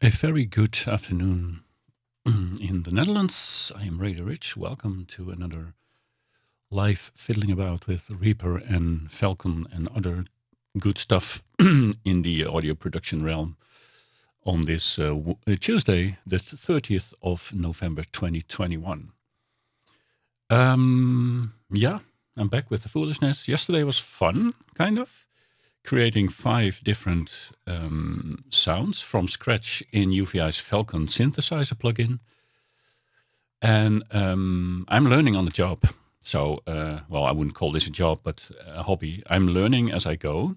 A very good afternoon in the Netherlands. I am Radio Rich. Welcome to another live fiddling about with Reaper and Falcon and other good stuff in the audio production realm on this Tuesday, the 30th of November 2021. Yeah, I'm back with the foolishness. Yesterday was fun, kind of. Creating 5 different sounds from scratch in UVI's Falcon synthesizer plugin. And I'm learning on the job. So, well, I wouldn't call this a job, but a hobby. I'm learning as I go.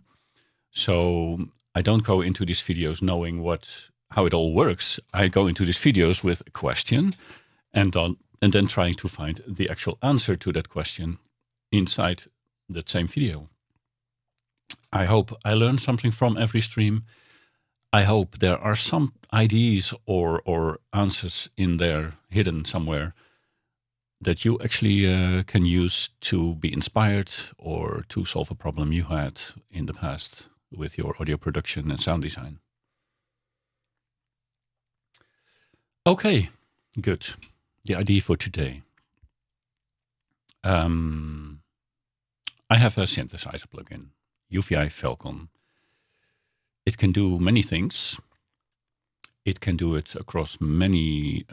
So I don't go into these videos knowing how it all works. I go into these videos with a question and then trying to find the actual answer to that question inside that same video. I hope I learn something from every stream. I hope there are some ideas or answers in there hidden somewhere that you actually can use to be inspired or to solve a problem you had in the past with your audio production and sound design. Okay, good. The idea for today. I have a synthesizer plugin. UVI Falcon. It can do many things. It can do it across many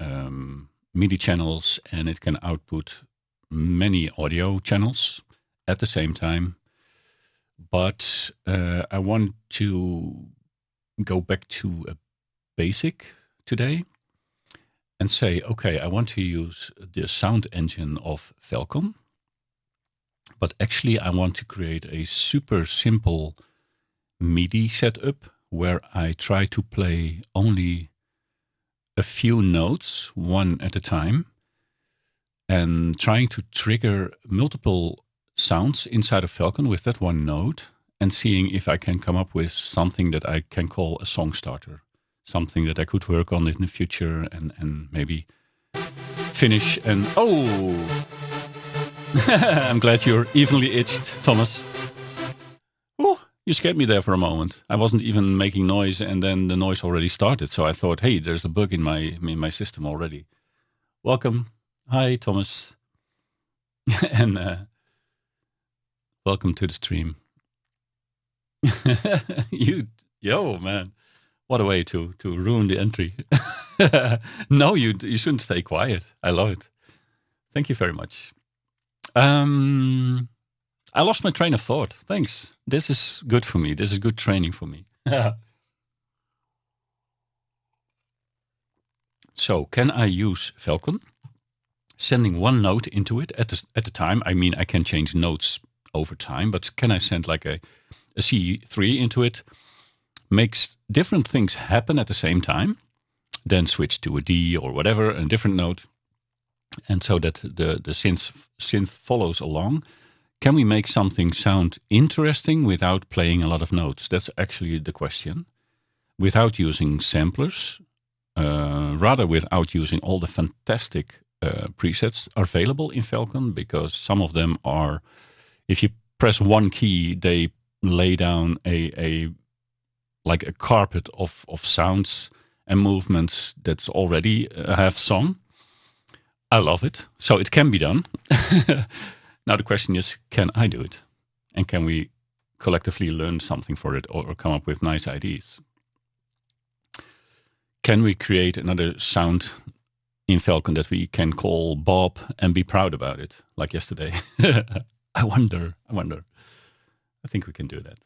MIDI channels, and it can output many audio channels at the same time. But I want to go back to a basic today and say, okay, I want to use the sound engine of Falcon. But actually, I want to create a super simple MIDI setup where I try to play only a few notes, one at a time, and trying to trigger multiple sounds inside of Falcon with that one note and seeing if I can come up with something that I can call a song starter, something that I could work on in the future and maybe finish and... Oh! I'm glad you're evenly itched, Thomas. Oh, you scared me there for a moment. I wasn't even making noise, and then the noise already started. So I thought, hey, there's a bug in my system already. Welcome. Hi, Thomas. And welcome to the stream. Yo, man. What a way to ruin the entry. No, you shouldn't stay quiet. I love it. Thank you very much. I lost my train of thought. Thanks. This is good for me. This is good training for me. So, can I use Falcon? Sending one note into it at the time. I mean, I can change notes over time, but can I send like a C3 into it? Makes different things happen at the same time. Then switch to a D or whatever, a different note. And so that the synth follows along. Can we make something sound interesting without playing a lot of notes? That's actually the question. Without using samplers, rather without using all the fantastic presets available in Falcon, because some of them are, if you press one key, they lay down a carpet of sounds and movements that's already have song. I love it. So it can be done. Now the question is, can I do it? And can we collectively learn something for it or come up with nice ideas? Can we create another sound in Falcon that we can call Bob and be proud about it, like yesterday? I wonder. I think we can do that.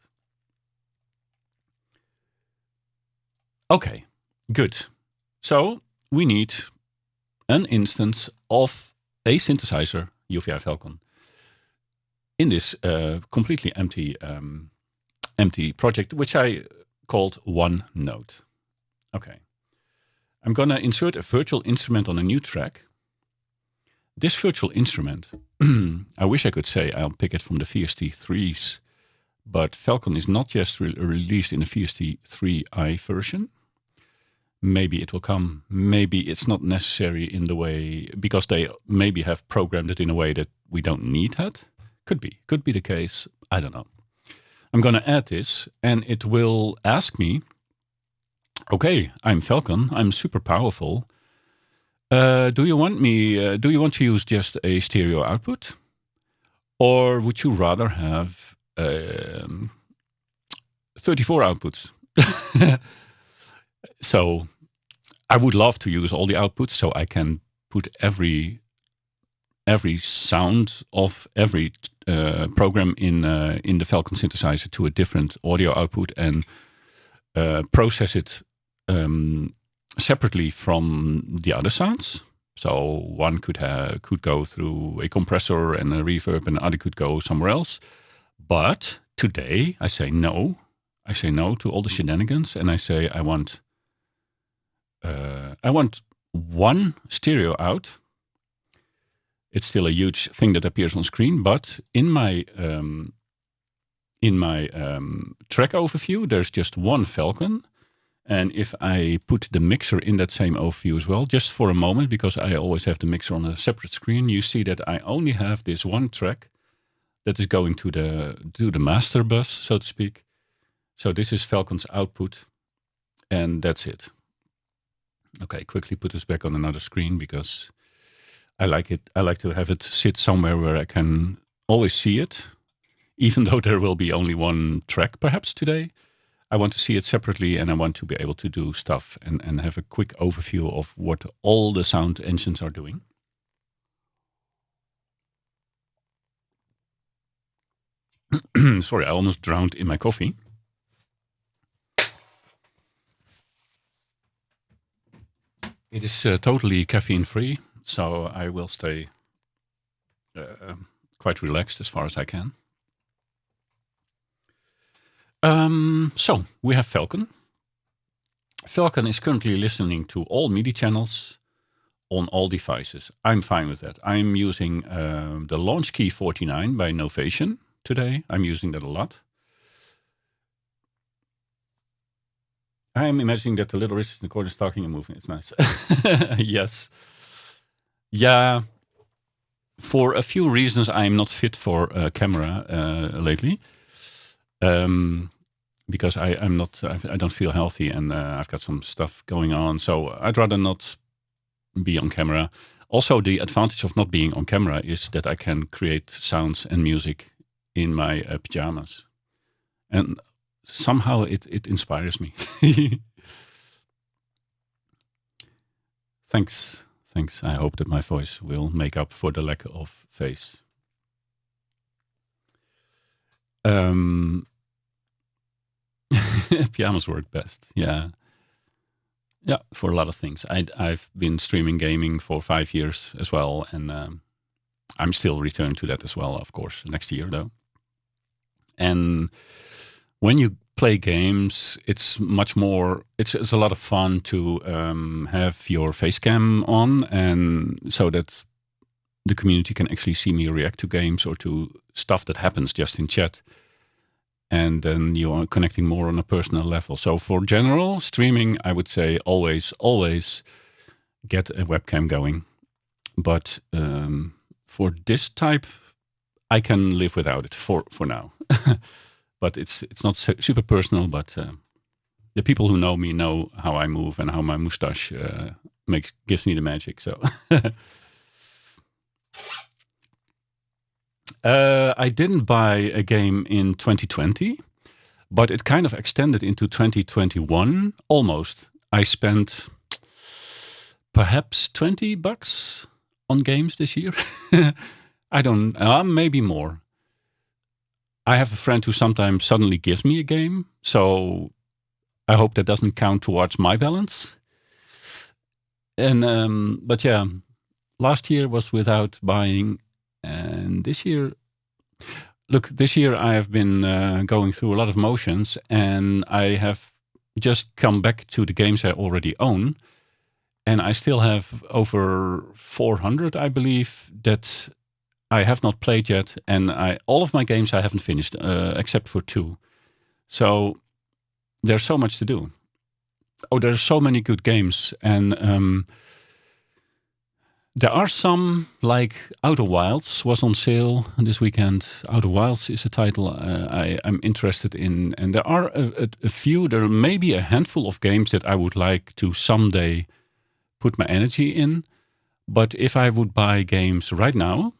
Okay, good. So we need an instance of a synthesizer, UVI Falcon, in this completely empty project, which I called One Note. Okay. I'm going to insert a virtual instrument on a new track. This virtual instrument, I wish I could say I'll pick it from the VST3s, but Falcon is not yet released in the VST3i version. Maybe it will come. Maybe it's not necessary in the way, because they maybe have programmed it in a way that we don't need that. Could be the case. I don't know. I'm going to add this, and it will ask me Okay, I'm Falcon. I'm super powerful. Do you want me? Do you want to use just a stereo output, or would you rather have 34 outputs? So I would love to use all the outputs, so I can put every sound of every program in the Falcon synthesizer to a different audio output and process it separately from the other sounds. So one could go through a compressor and a reverb, and the other could go somewhere else. But today I say no. I say no to all the shenanigans, and I say I want one stereo out. It's still a huge thing that appears on screen, but in my track overview, there's just one Falcon. And if I put the mixer in that same overview as well, just for a moment, because I always have the mixer on a separate screen, you see that I only have this one track that is going to the master bus, so to speak. So this is Falcon's output, and that's it. Okay, quickly put this back on another screen because I like it. I like to have it sit somewhere where I can always see it, even though there will be only one track perhaps today. I want to see it separately, and I want to be able to do stuff and have a quick overview of what all the sound engines are doing. Sorry, I almost drowned in my coffee. It is totally caffeine free, so I will stay quite relaxed as far as I can. So we have Falcon. Falcon is currently listening to all MIDI channels on all devices. I'm fine with that. I'm using the Launch Key 49 by Novation today. I'm using that a lot. I'm imagining that the little wrist in the corner is talking and moving. It's nice. Yes. Yeah. For a few reasons, I'm not fit for camera lately. Because I don't feel healthy, and I've got some stuff going on. So I'd rather not be on camera. Also, the advantage of not being on camera is that I can create sounds and music in my pajamas. And somehow it inspires me. Thanks. I hope that my voice will make up for the lack of face. Pajamas work best. Yeah, for a lot of things. I've been streaming gaming for 5 years as well, and I'm still returning to that as well, of course, next year though. And when you play games, it's much more. It's a lot of fun to have your face cam on, and so that the community can actually see me react to games or to stuff that happens just in chat. And then you are connecting more on a personal level. So for general streaming, I would say always get a webcam going. But for this type, I can live without it for now. But it's not super personal. But the people who know me know how I move and how my mustache gives me the magic. So. I didn't buy a game in 2020, but it kind of extended into 2021 almost. I spent perhaps $20 on games this year. I don't, maybe more. I have a friend who sometimes suddenly gives me a game, so I hope that doesn't count towards my balance. And but yeah, last year was without buying. And this year I have been going through a lot of motions, and I have just come back to the games I already own. And I still have over 400, I believe, that I have not played yet. And all of my games I haven't finished, except for 2. So there's so much to do. Oh, there's so many good games. And There are some, like Outer Wilds was on sale this weekend. Outer Wilds is a title I'm interested in. And there are a few, there may be a handful of games that I would like to someday put my energy in. But if I would buy games right now,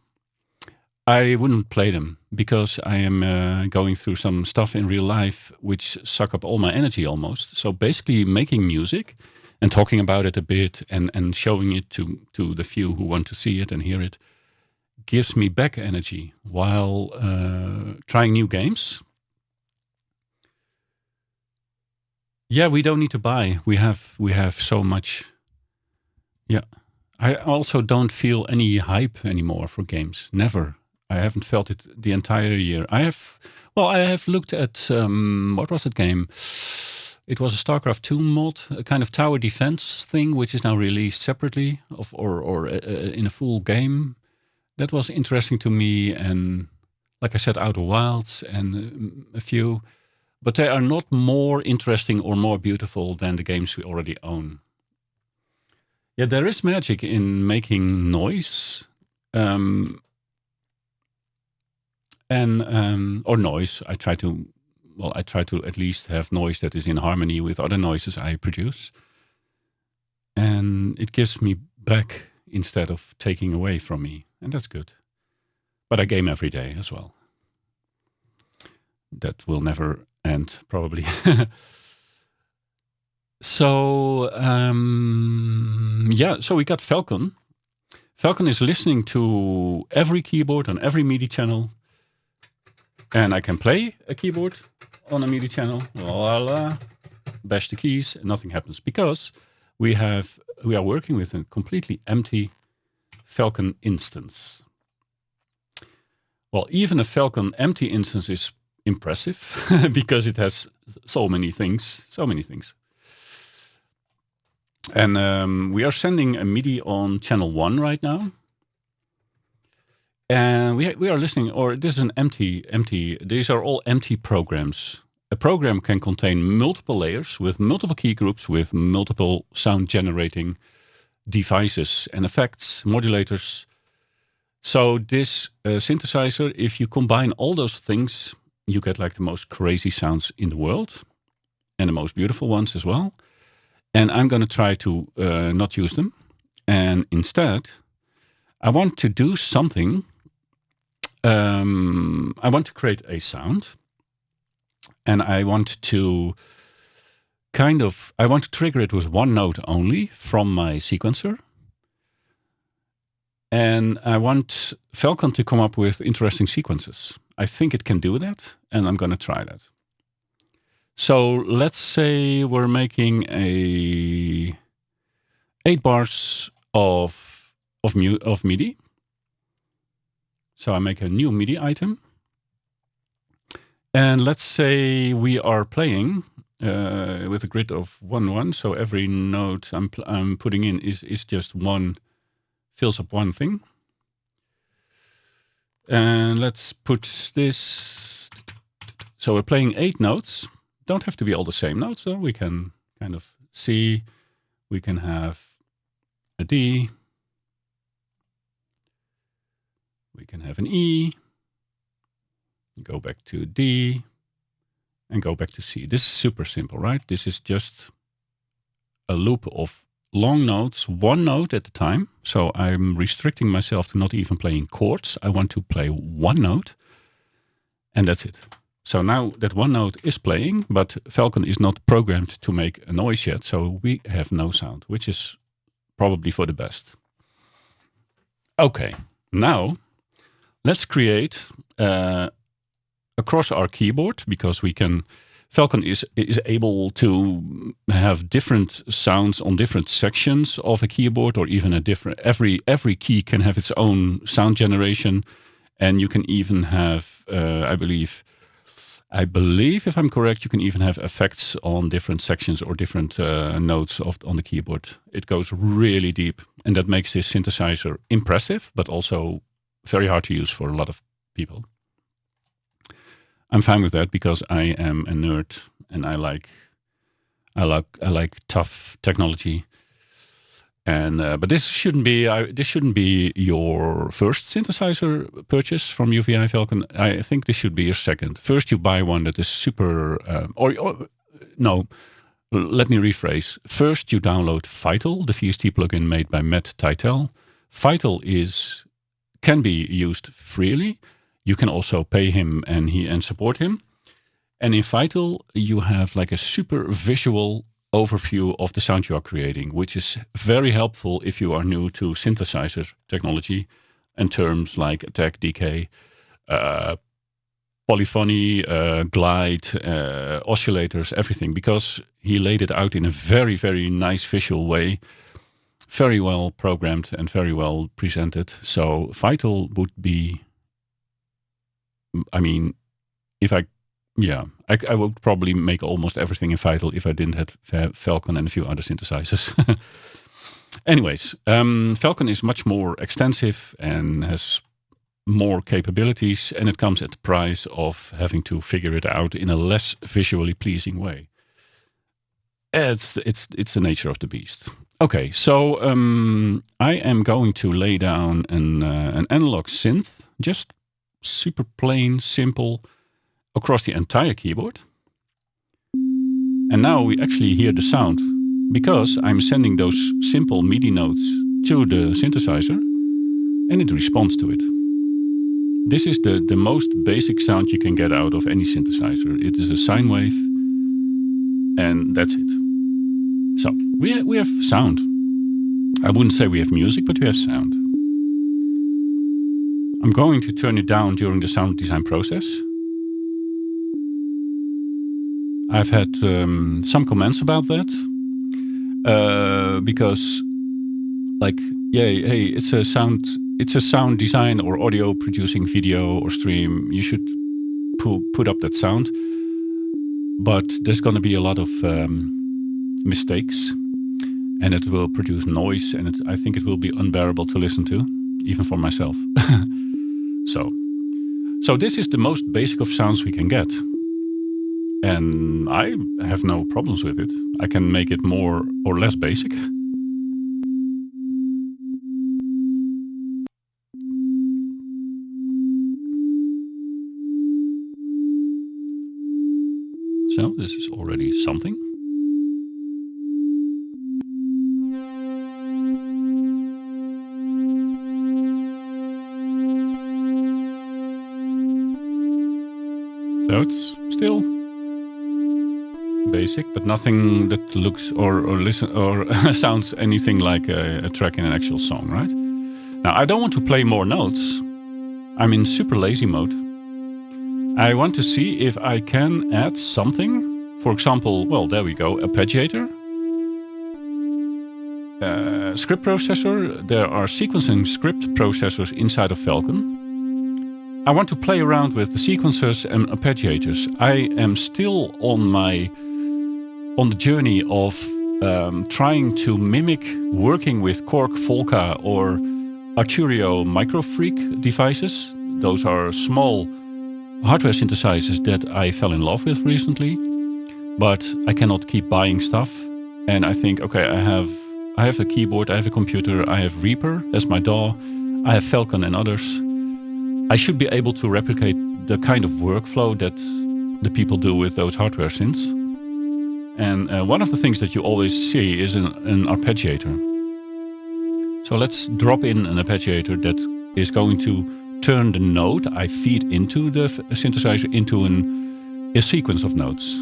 I wouldn't play them because I am going through some stuff in real life which suck up all my energy almost. So basically making music and talking about it a bit and showing it to the few who want to see it and hear it gives me back energy while trying new games. Yeah, we don't need to buy. We have so much. Yeah. I also don't feel any hype anymore for games. Never. I haven't felt it the entire year. I have looked at what was that game? It was a StarCraft 2 mod, a kind of tower defense thing, which is now released separately or in a full game. That was interesting to me, and like I said, Outer Wilds and a few, but they are not more interesting or more beautiful than the games we already own. Yeah, there is magic in making noise, or noise. I try to at least have noise that is in harmony with other noises I produce. And it gives me back instead of taking away from me. And that's good. But I game every day as well. That will never end, probably. So, so we got Falcon. Falcon is listening to every keyboard on every MIDI channel. And I can play a keyboard on a MIDI channel. Voila. Bash the keys. Nothing happens because we are working with a completely empty Falcon instance. Well, even a Falcon empty instance is impressive because it has so many things. And we are sending a MIDI on channel 1 right now. And we are listening, or this is an empty, these are all empty programs. A program can contain multiple layers with multiple key groups, with multiple sound generating devices and effects, modulators. So this synthesizer, if you combine all those things, you get like the most crazy sounds in the world and the most beautiful ones as well. And I'm going to try to not use them. And instead, I want to do something. I want to create a sound. And I want to trigger it with one note only from my sequencer. And I want Falcon to come up with interesting sequences. I think it can do that, and I'm going to try that. So let's say we're making 8 bars of MIDI. So I make a new MIDI item. And let's say we are playing with a grid of 1-1. So every note I'm putting in is just one, fills up one thing. And let's put this. So we're playing 8 notes. Don't have to be all the same notes, though. We can kind of see. We can have a D. We can have an E. Go back to D. And go back to C. This is super simple, right? This is just a loop of long notes, one note at a time. So I'm restricting myself to not even playing chords. I want to play one note. And that's it. So now that one note is playing, but Falcon is not programmed to make a noise yet. So we have no sound, which is probably for the best. Okay, now let's create across our keyboard, because Falcon is able to have different sounds on different sections of a keyboard, or even every key can have its own sound generation. And you can even have, I believe, if I'm correct, you can even have effects on different sections or different notes on the keyboard. It goes really deep, and that makes this synthesizer impressive, but also very hard to use for a lot of people. I'm fine with that because I am a nerd and I like tough technology. And but this shouldn't be your first synthesizer purchase from UVI Falcon. I think this should be your second. First, you buy one that is super, or no. Let me rephrase. First, you download Vital, the VST plugin made by Matt Teitel. Vital can be used freely. You can also pay him and support him. And in Vital, you have like a super visual overview of the sound you are creating, which is very helpful if you are new to synthesizer technology and terms like attack, decay, polyphony, glide, oscillators, everything, because he laid it out in a very, very nice visual way, very well programmed and very well presented. So Vital would be, I mean, I would probably make almost everything in Vital if I didn't have Falcon and a few other synthesizers. Anyways, Falcon is much more extensive and has more capabilities, and it comes at the price of having to figure it out in a less visually pleasing way. It's the nature of the beast. Okay, so I am going to lay down an analog synth, just super plain, simple, across the entire keyboard. And now we actually hear the sound because I'm sending those simple MIDI notes to the synthesizer and it responds to it. This is the most basic sound you can get out of any synthesizer. It is a sine wave and that's it. So we have sound. I wouldn't say we have music, but we have sound. I'm going to turn it down during the sound design process. I've had some comments about that because, like, hey, it's a sound design or audio producing video or stream. You should put up that sound, but there's going to be a lot of mistakes, and it will produce noise, and I think it will be unbearable to listen to, even for myself. So this is the most basic of sounds we can get. And I have no problems with it. I can make it more or less basic. So this is already something. So it's still basic, but nothing that looks or listen or sounds anything like a track in an actual song, right? Now, I don't want to play more notes. I'm in super lazy mode. I want to see if I can add something. For example, well, there we go, arpeggiator, script processor. There are sequencing script processors inside of Falcon. I want to play around with the sequencers and arpeggiators. I am still on the journey of trying to mimic working with Korg Volca or Arturio Microfreak devices. Those are small hardware synthesizers that I fell in love with recently, but I cannot keep buying stuff. And I think, okay, I have a keyboard, I have a computer, I have Reaper as my DAW, I have Falcon and others. I should be able to replicate the kind of workflow that the people do with those hardware synths. And one of the things that you always see is an arpeggiator. So let's drop in an arpeggiator that is going to turn the note I feed into the synthesizer into a sequence of notes.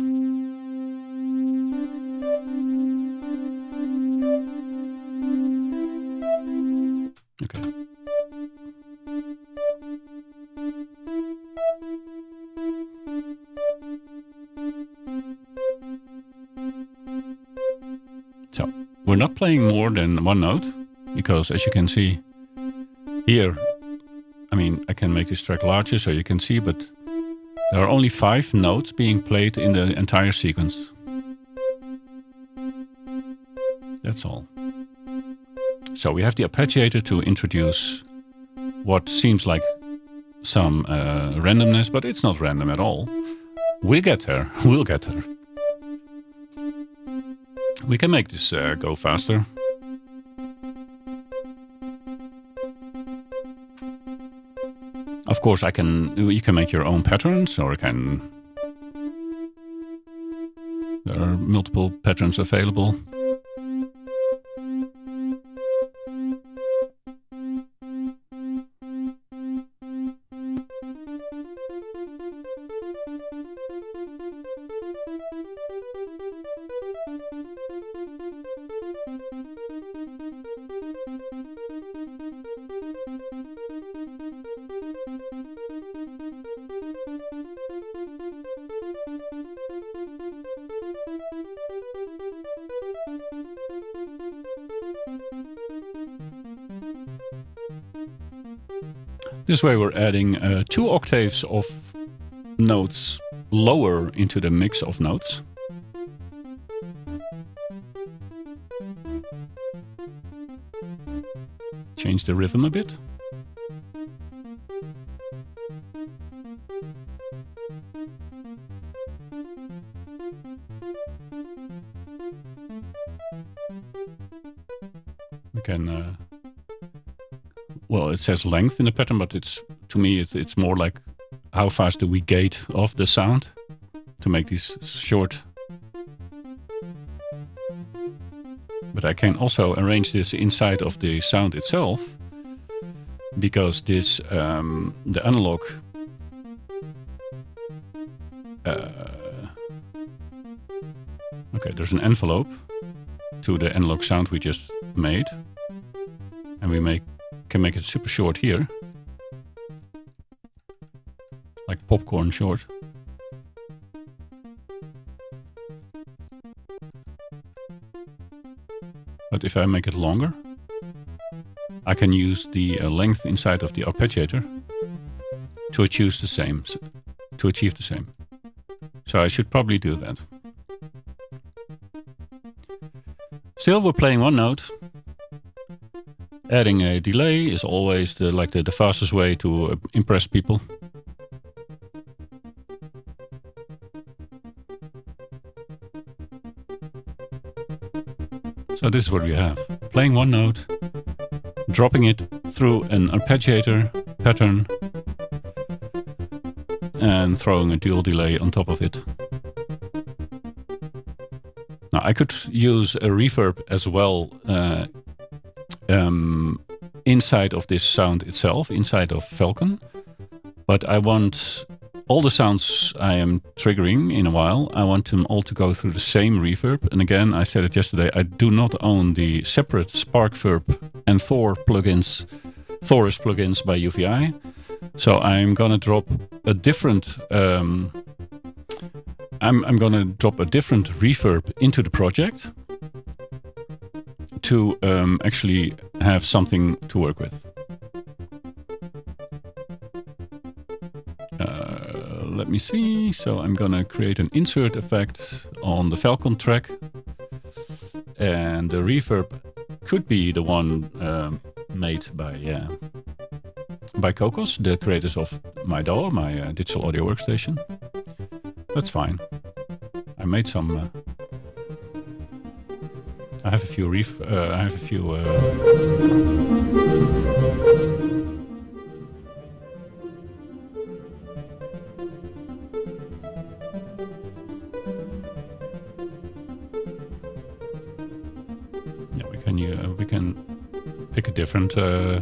Okay. So we're not playing more than one note because, as you can see here, I mean, I can make this track larger so you can see, but there are only 5 notes being played in the entire sequence. That's all. So we have the arpeggiator to introduce what seems like some randomness, but it's not random at all. We'll get there. We'll get there. We can make this go faster. Of course, you can make your own patterns, or there are multiple patterns available. This way we're adding 2 octaves of notes lower into the mix of notes. Change the rhythm a bit. We can well, it says length in the pattern, but to me it's more like how fast do we gate off the sound to make these short. But I can also arrange this inside of the sound itself, because this the analog okay, there's an envelope to the analog sound we just made, and we can make it super short here, like popcorn short. But if I make it longer, I can use the length inside of the arpeggiator to achieve the same. So I should probably do that. Still, we're playing one note. Adding a delay is always the fastest way to impress people. So this is what we have. Playing one note, dropping it through an arpeggiator pattern, and throwing a dual delay on top of it. Now I could use a reverb as well inside of this sound itself, inside of Falcon. But I want all the sounds I am triggering in a while, I want them all to go through the same reverb. And again, I said it yesterday, I do not own the separate Sparkverb and Thorus plugins by UVI. So I'm gonna drop a different I'm gonna drop a different reverb into the project to actually have something to work with. Let me see. So I'm gonna create an insert effect on the Falcon track, and the reverb could be the one made by Cocos, the creators of my DAW, my digital audio workstation. That's fine. I made some. I have a few we can pick a different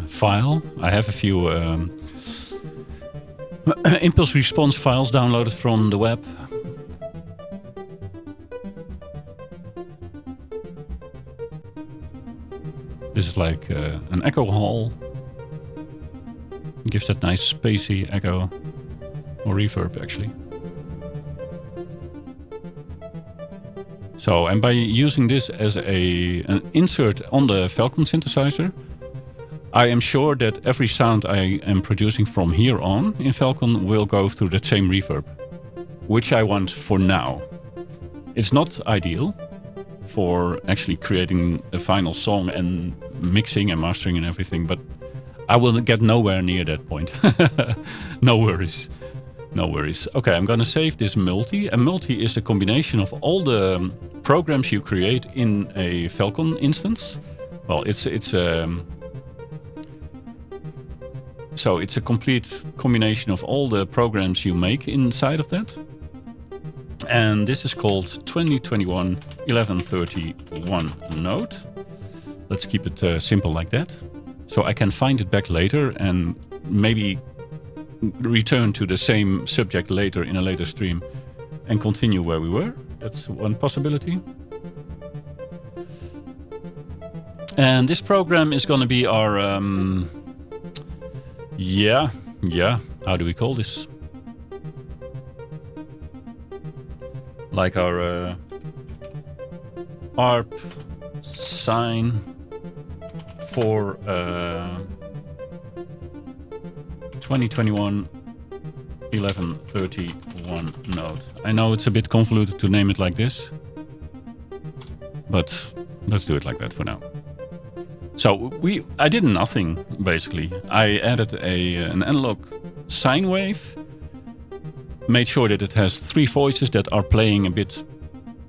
file. I have a few impulse response files downloaded from the web. This is like an echo hall. It gives that nice spacey echo, or reverb actually. So, and by using this as an insert on the Falcon synthesizer, I am sure that every sound I am producing from here on in Falcon will go through that same reverb, which I want for now. It's not ideal for actually creating a final song and mixing and mastering and everything, but I will get nowhere near that point. No worries. No worries. Okay, I'm going to save this multi. A multi is a combination of all the programs you create in a Falcon instance. Well, it's So it's a complete combination of all the programs you make inside of that. And this is called 2021 1131 Note. Let's keep it simple like that. So I can find it back later and maybe return to the same subject later in a later stream and continue where we were. That's one possibility. And this program is going to be our, how do we call this? Like our Arp Sine for 2021 1131 note. I know it's a bit convoluted to name it like this, but let's do it like that for now. So I did nothing basically. I added an analog sine wave, made sure that it has 3 voices that are playing a bit,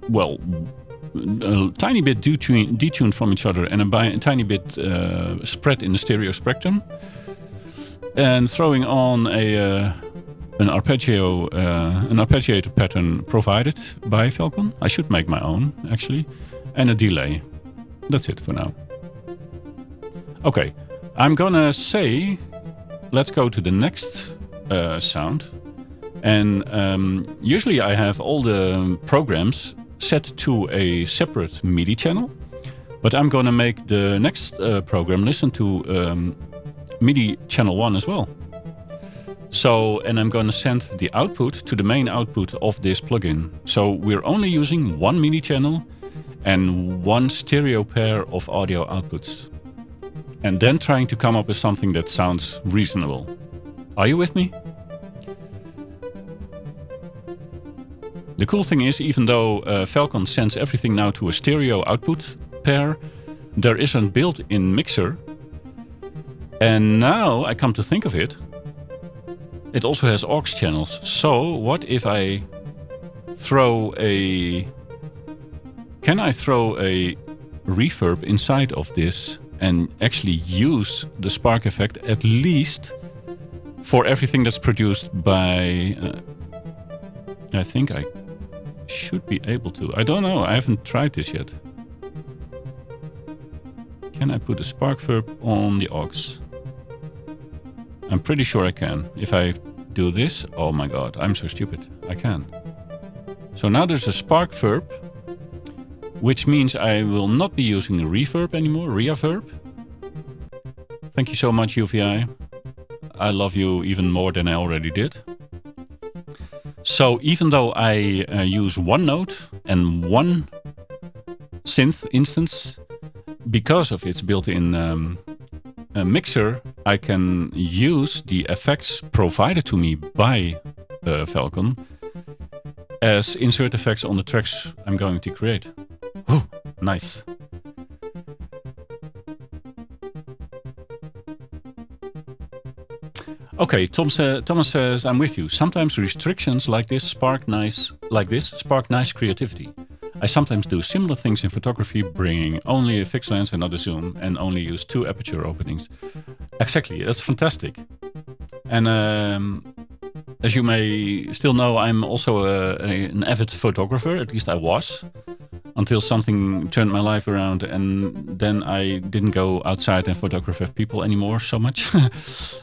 well, a tiny bit detuned from each other and a tiny bit spread in the stereo spectrum, and throwing on an arpeggiator pattern provided by Falcon. I should make my own actually, and a delay. That's it for now. Okay, I'm gonna say let's go to the next sound. And usually I have all the programs set to a separate MIDI channel, but I'm gonna make the next program listen to MIDI channel 1 as well. So, and I'm gonna send the output to the main output of this plugin. So we're only using one MIDI channel and one stereo pair of audio outputs. And then trying to come up with something that sounds reasonable. Are you with me? The cool thing is, even though Falcon sends everything now to a stereo output pair, there is a built-in mixer. And now I come to think of it, it also has aux channels. So what if I throw can I throw a reverb inside of this and actually use the spark effect at least for everything that's produced by, I think I should be able to. I don't know, I haven't tried this yet. Can I put a spark verb on the aux? I'm pretty sure I can. If I do this, oh my god, I'm so stupid. I can. So now there's a spark verb, which means I will not be using a reverb anymore, reverb. Thank you so much, UVI. I love you even more than I already did. So even though I use one note and one synth instance, because of its built-in mixer, I can use the effects provided to me by Falcon as insert effects on the tracks I'm going to create. Whew, nice. Okay, Thomas says, I'm with you. Sometimes restrictions like this spark nice creativity. I sometimes do similar things in photography, bringing only a fixed lens and not a zoom, and only use 2 aperture openings. Exactly, that's fantastic. And as you may still know, I'm also an avid photographer, at least I was, until something turned my life around, and then I didn't go outside and photograph people anymore so much.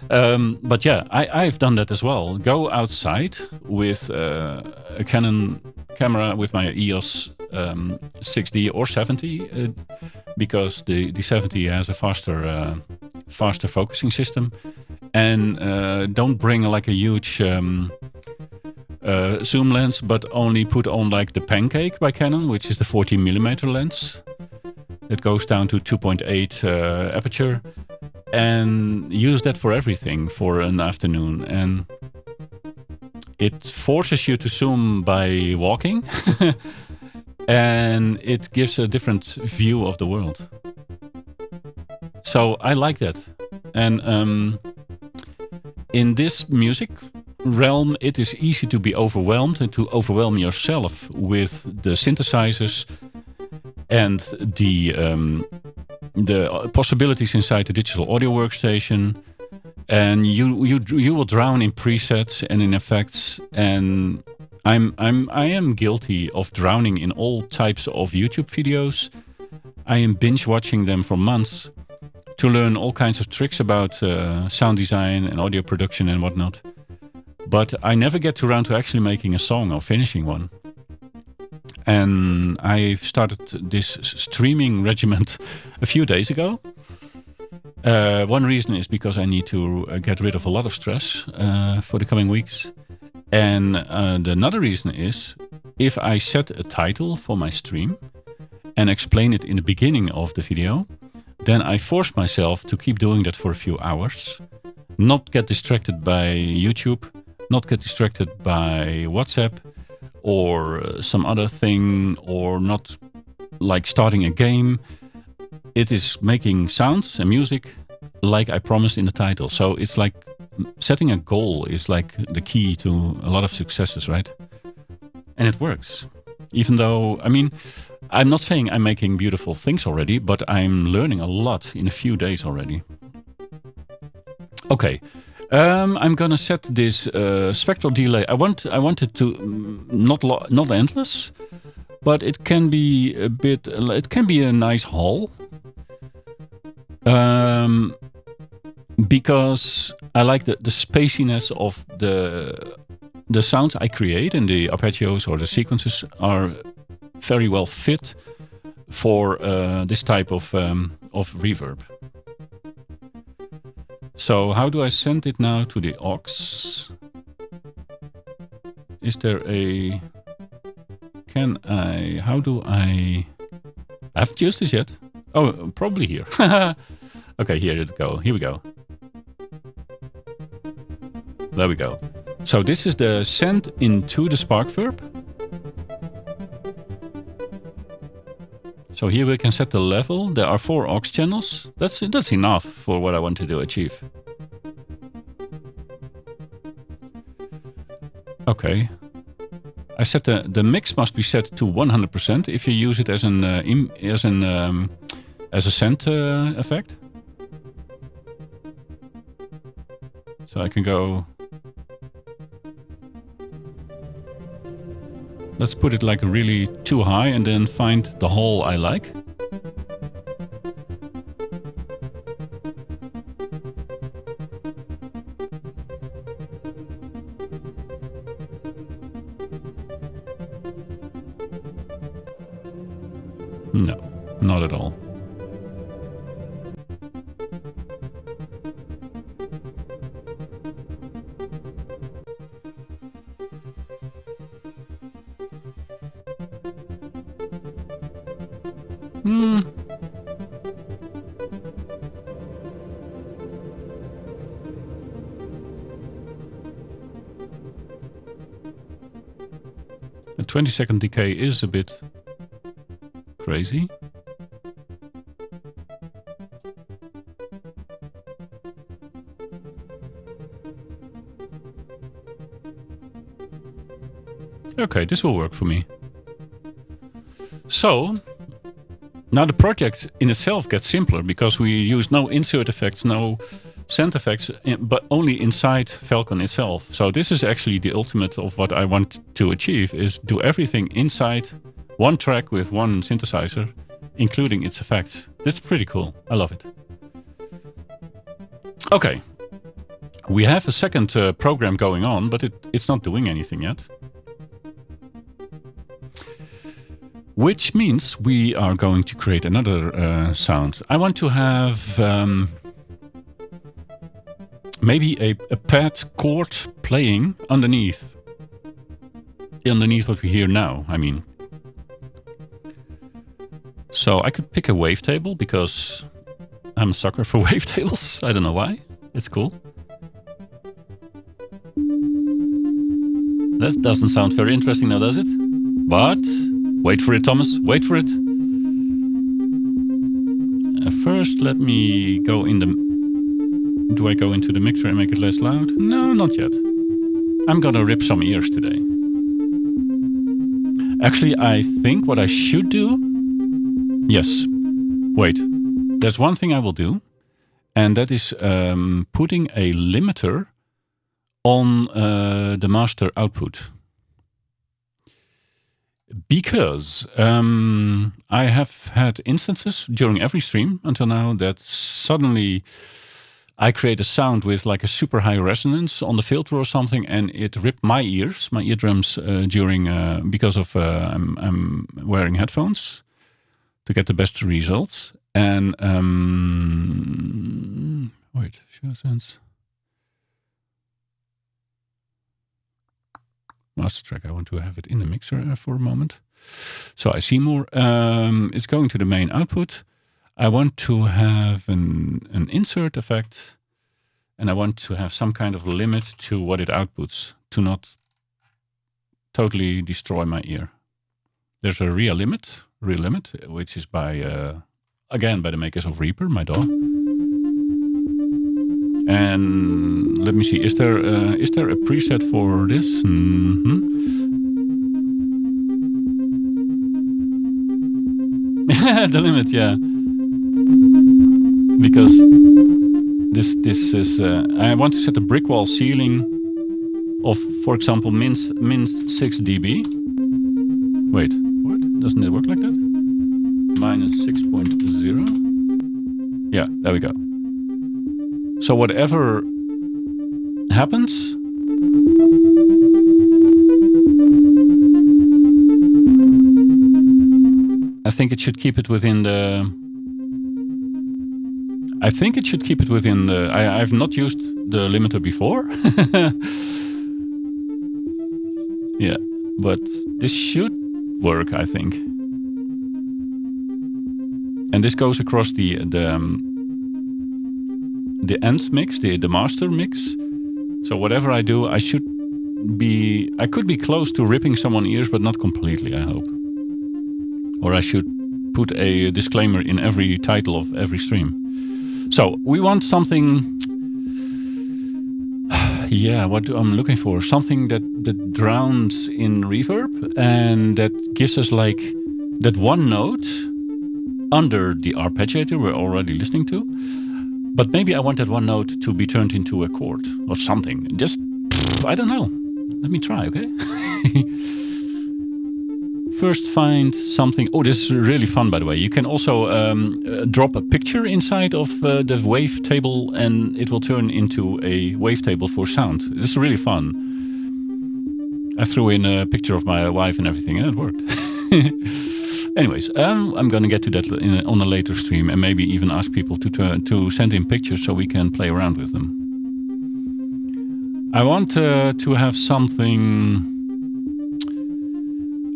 But yeah, I've done that as well. Go outside with a Canon camera with my EOS 6D or 70, because the 70 has a faster focusing system, and don't bring like a huge zoom lens, but only put on like the Pancake by Canon, which is the 14mm lens. It goes down to 2.8 aperture, and use that for everything for an afternoon. And it forces you to zoom by walking, and it gives a different view of the world. So I like that. And in this music realm, it is easy to be overwhelmed and to overwhelm yourself with the synthesizers and the possibilities inside the digital audio workstation, and you will drown in presets and in effects. And I am guilty of drowning in all types of YouTube videos. I am binge watching them for months to learn all kinds of tricks about sound design and audio production and whatnot. But I never get around to actually making a song or finishing one. And I've started this streaming regiment a few days ago. One reason is because I need to get rid of a lot of stress for the coming weeks. And another reason is, if I set a title for my stream and explain it in the beginning of the video, then I force myself to keep doing that for a few hours, not get distracted by YouTube, not get distracted by WhatsApp or some other thing, or not like starting a game. It is making sounds and music like I promised in the title. So it's like setting a goal is like the key to a lot of successes, right? And it works. Even though, I mean, I'm not saying I'm making beautiful things already, but I'm learning a lot in a few days already. Okay. I'm gonna set this spectral delay. I want it to not endless, but it can be a bit. It can be a nice haul, because I like the spaciness of the sounds I create, and the arpeggios or the sequences are very well fit for this type of reverb. So how do I send it now to the aux? Is there a... How do I haven't used this yet. Oh, probably here. Okay, here we go. There we go. So this is the send into the spark verb. So here we can set the level. There are 4 aux channels. That's enough for what I want to achieve. Okay. I set the mix must be set to 100% if you use it as a send effect. So I can go. Let's put it like really too high and then find the hole I like. No, not at all. A 20-second decay is a bit crazy. Okay, this will work for me. So, now the project in itself gets simpler because we use no insert effects, no send effects, but only inside Falcon itself. So this is actually the ultimate of what I want to achieve, is do everything inside one track with one synthesizer, including its effects. That's pretty cool. I love it. Okay. We have a second program going on, but it's not doing anything yet. Which means we are going to create another sound. I want to have maybe a pad chord playing underneath what we hear now, I mean. So I could pick a wavetable because I'm a sucker for wavetables. I don't know why. It's cool. That doesn't sound very interesting now, does it? But wait for it, Thomas. Wait for it. First, let me go in the... Do I go into the mixer and make it less loud? No, not yet. I'm gonna rip some ears today. Actually, I think what I should do... Yes. Wait. There's one thing I will do. and that is putting a limiter on the master output. Because I have had instances during every stream until now that suddenly I create a sound with like a super high resonance on the filter or something, and it ripped my eardrums during because of I'm wearing headphones to get the best results. And wait, show sense. Master track. I want to have it in the mixer for a moment. So I see more. It's going to the main output. I want to have an insert effect, and I want to have some kind of limit to what it outputs to not totally destroy my ear. There's a real limit, which is by again by the makers of Reaper, my DAW. And let me see, is there a preset for this? The limit, yeah. Because this is I want to set a brick wall ceiling of, for example, min 6 dB. Wait, what? Doesn't it work like that? Minus 6.0. Yeah, there we go. So whatever happens, I think it should keep it within the. I've not used the limiter before. Yeah, but this should work, I think. And this goes across the end mix, the master mix. So whatever I do, I could be close to ripping someone's ears, but not completely, I hope. Or I should put a disclaimer in every title of every stream. So we want something, yeah, what I'm looking for, something that drowns in reverb and that gives us like that one note under the arpeggiator we're already listening to. But maybe I want that one note to be turned into a chord or something. Just, I don't know. Let me try, okay? First find something. Oh, this is really fun, by the way. You can also drop a picture inside of the wavetable and it will turn into a wavetable for sound. This is really fun. I threw in a picture of my wife and everything and it worked. Anyways, I'm going to get to that on a later stream and maybe even ask people to send in pictures so we can play around with them. I want to have something.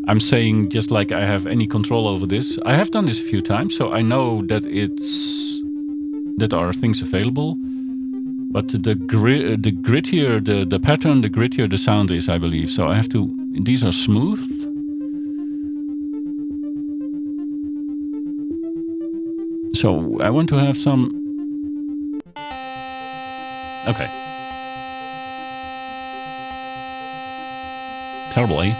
I'm saying just like I have any control over this. I have done this a few times, so I know that there are things available. But the grittier the pattern, the grittier the sound is, I believe. So I have to. These are smooth. So I want to have some. Okay. Terrible, eh?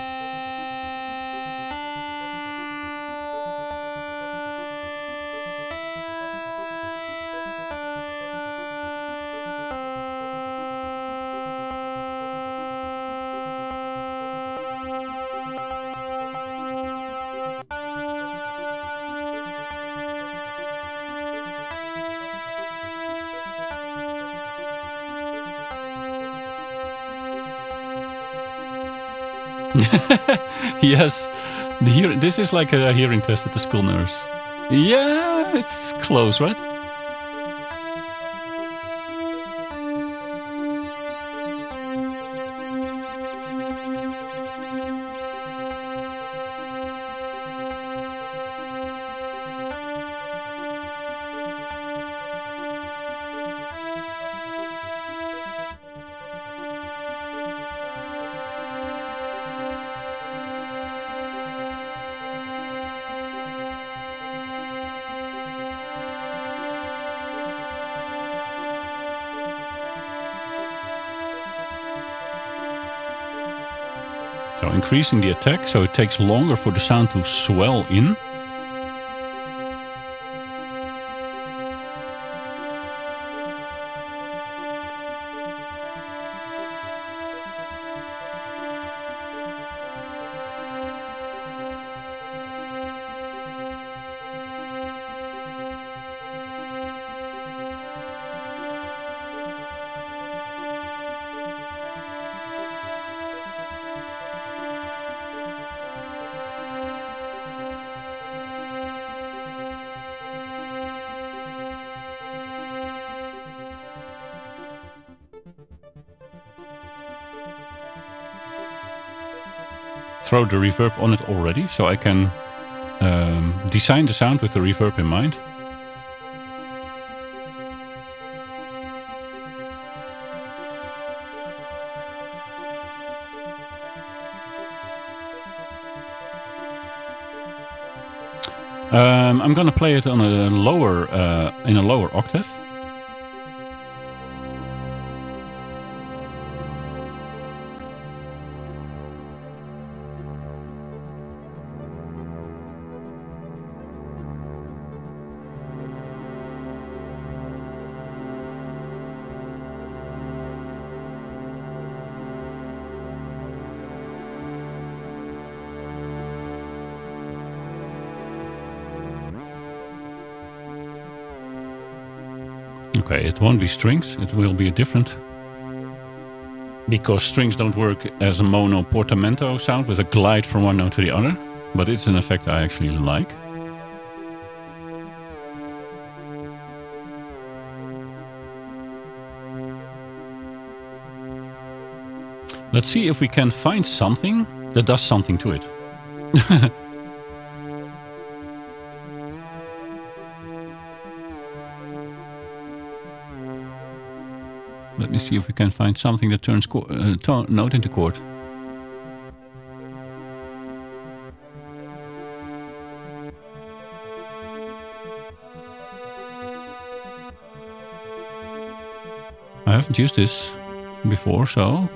Yes, this is like a hearing test at the school nurse. Yeah, it's close, right? So increasing the attack, so it takes longer for the sound to swell in. throw the reverb on it already, so I can design the sound with the reverb in mind. I'm gonna play it on a lower, in a lower octave. Okay, it won't be strings, it will be a different... Because strings don't work as a mono portamento sound with a glide from one note to the other, but it's an effect I actually like. Let's see if we can find something that does something to it. Let me see if we can find something that turns note into chord. I haven't used this before, so...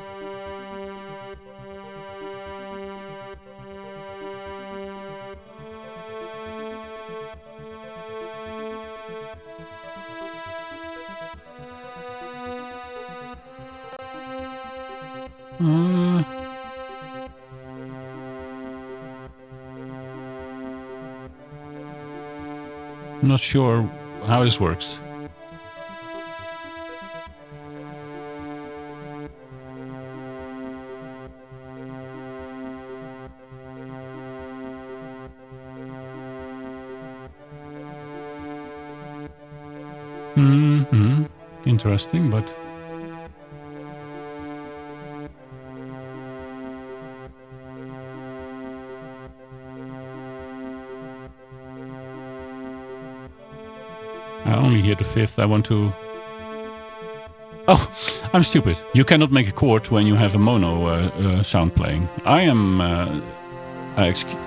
I'm not sure how this works. Interesting, but... I only hear the fifth. I want to... Oh, I'm stupid. You cannot make a chord when you have a mono sound playing. I am...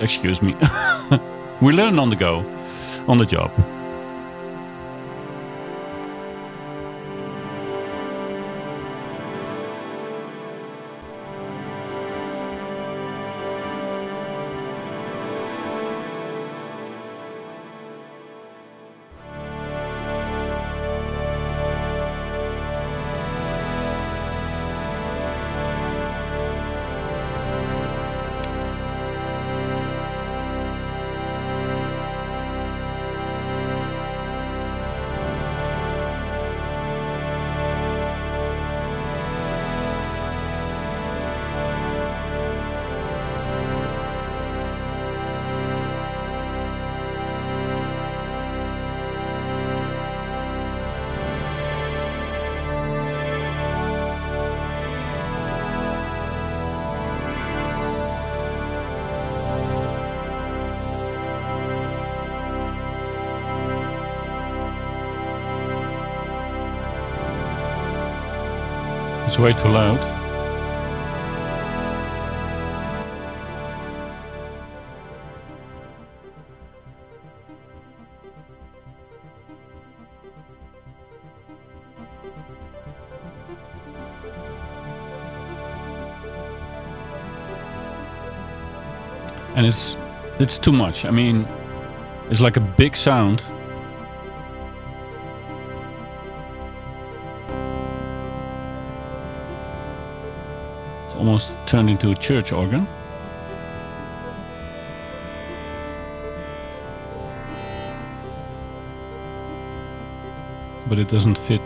excuse me. We learn on the go, on the job. Let's wait for loud. And it's too much. I mean, it's like a big sound. Almost turned into a church organ. But it doesn't fit.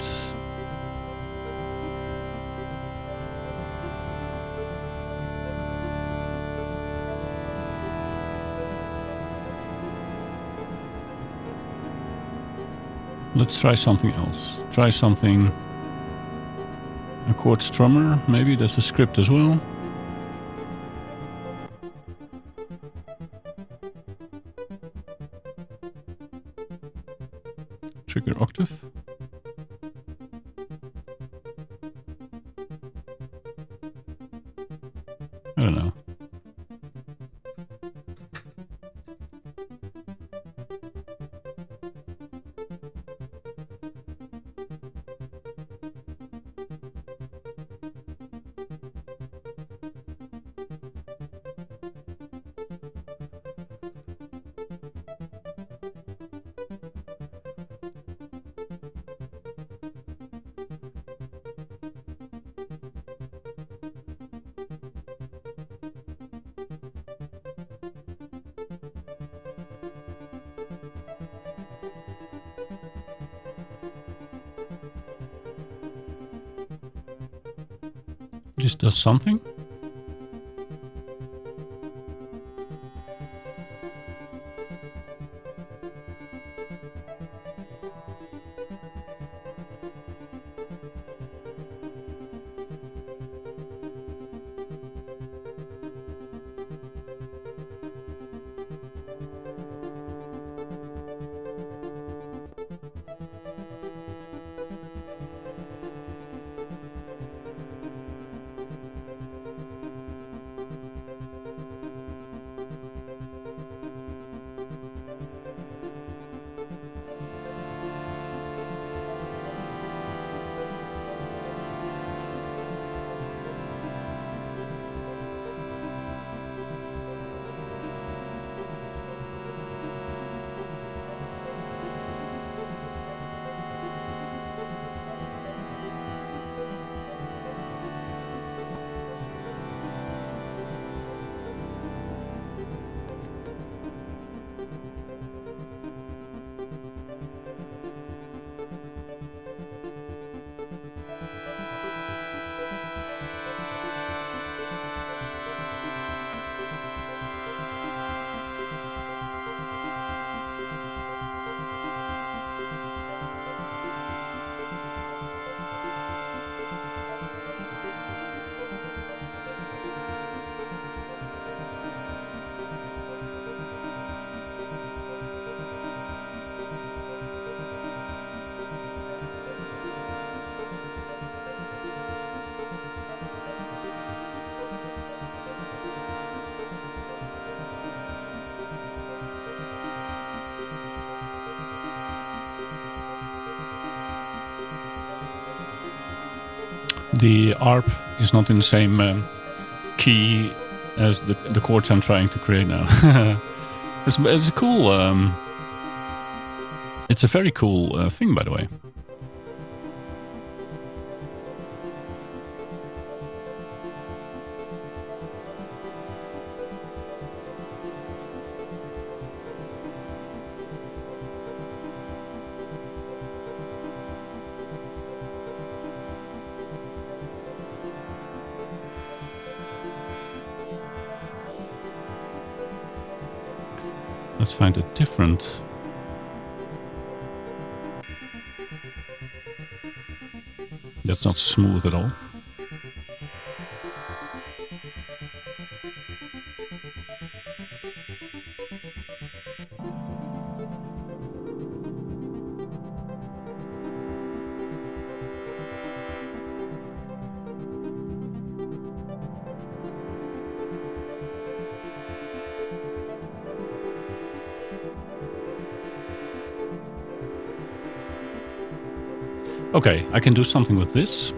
Let's try something else. Try something... A chord strummer, maybe that's a script as well. octave. I don't know. This does something. The arp is not in the same key as the chords I'm trying to create now. It's a cool. It's a very cool thing, by the way. Let's find a different. That's not smooth at all. Okay, I can do something with this.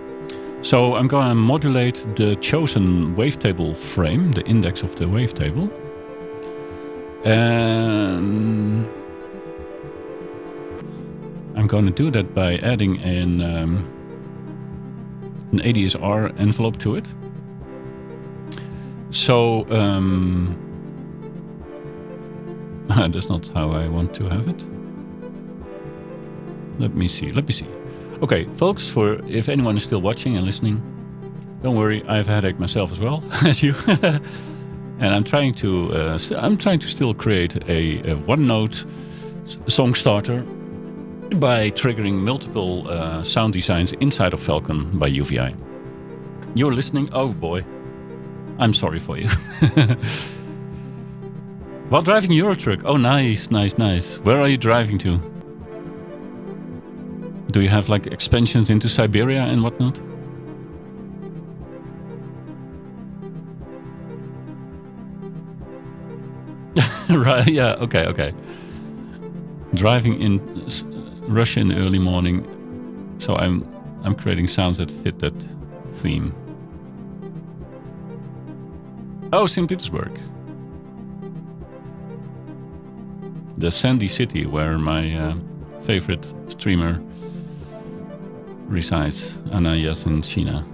So I'm going to modulate the chosen wavetable frame, the index of the wavetable. And I'm going to do that by adding an ADSR envelope to it. So that's not how I want to have it. Let me see. Okay, folks, for if anyone is still watching and listening, don't worry, I have a headache myself as well as you, and I'm trying to still create a one-note song starter by triggering multiple sound designs inside of Falcon by UVI. You're listening? Oh boy, I'm sorry for you. While driving Euro truck. Oh, nice. Where are you driving to? Do you have like expansions into Siberia and whatnot? Right, yeah, okay. Driving in Russia in the early morning, so I'm creating sounds that fit that theme. Oh, St. Petersburg. The sandy city where my favorite streamer resides, Anna Yasenchina.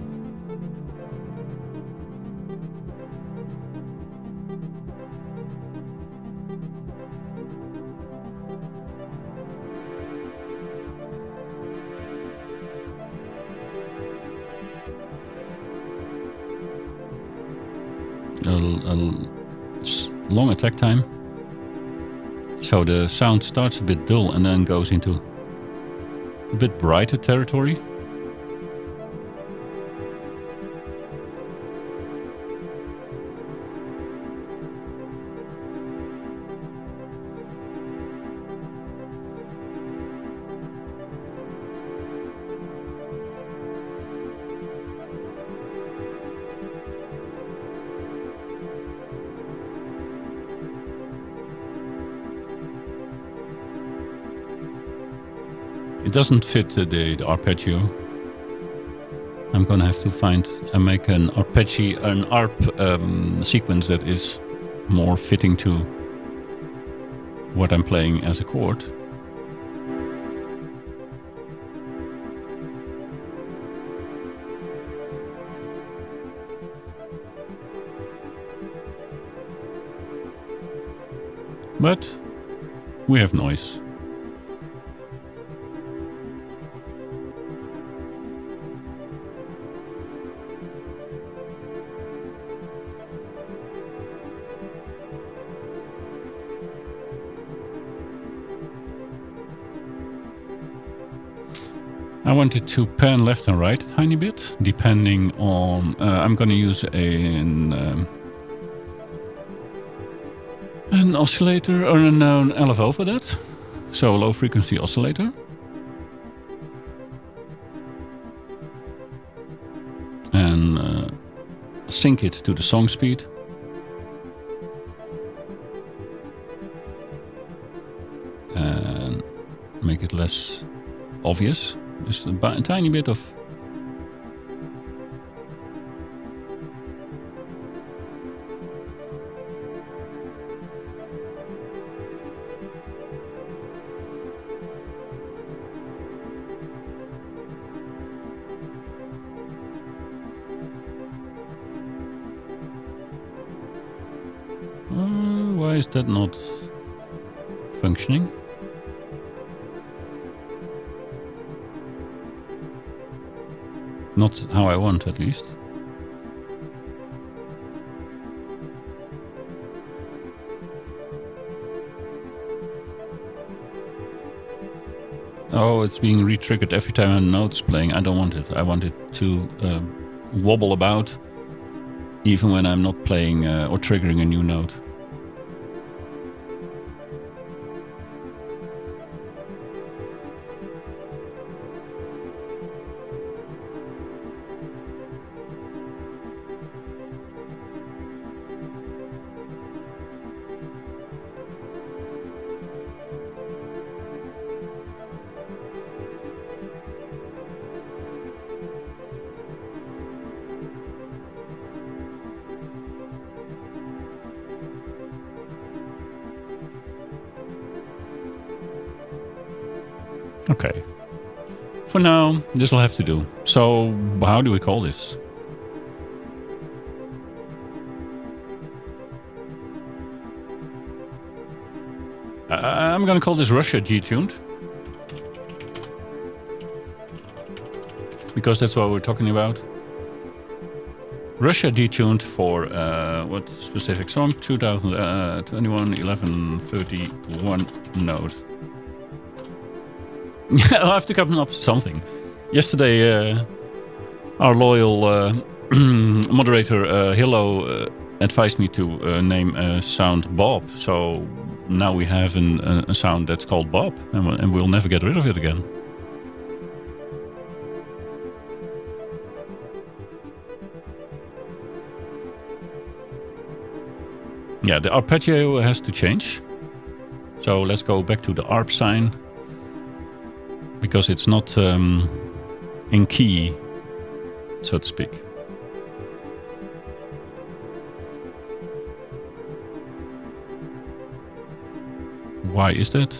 A long attack time, so the sound starts a bit dull and then goes into a bit brighter territory. It doesn't fit the arpeggio. I'm gonna have to make an ARP sequence that is more fitting to what I'm playing as a chord. But we have noise. I wanted to pan left and right a tiny bit, depending on... I'm going to use an oscillator or an LFO for that. So low frequency oscillator. And sync it to the song speed. And make it less obvious. Just a tiny bit of... Why is that not functioning? Not how I want, at least. Oh, it's being re-triggered every time a note's playing. I don't want it. I want it to wobble about, even when I'm not playing or triggering a new note. Okay. For now, this will have to do. So, how do we call this? I'm gonna call this Russia Detuned. Because that's what we're talking about. Russia Detuned for, what specific song? 2021, 11, 31 node. I'll have to come up with something. Yesterday, our loyal moderator, Hillo, advised me to name a sound Bob. So now we have a sound that's called Bob, and we'll never get rid of it again. Yeah, the arpeggio has to change. So let's go back to the Arp Sine, because it's not in key, so to speak. Why is that?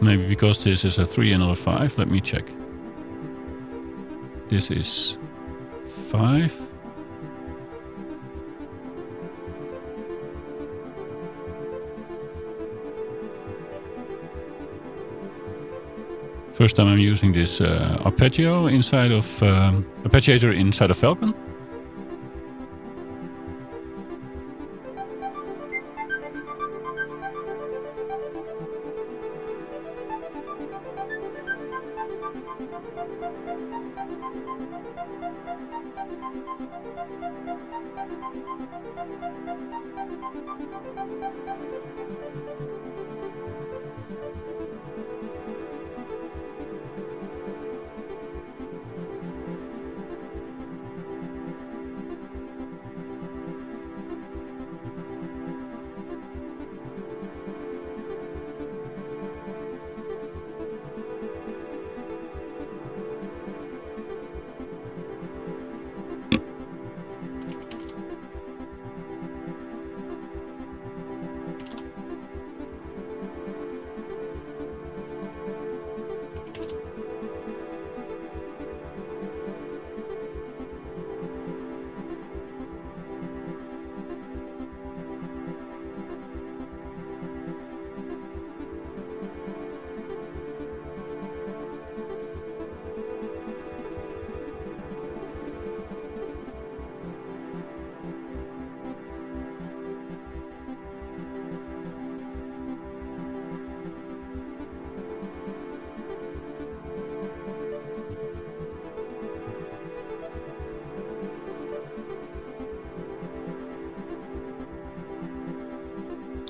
Maybe because this is a 3 and not a 5. Let me check. This is 5. First time I'm using this arpeggio inside of arpeggiator inside of Falcon.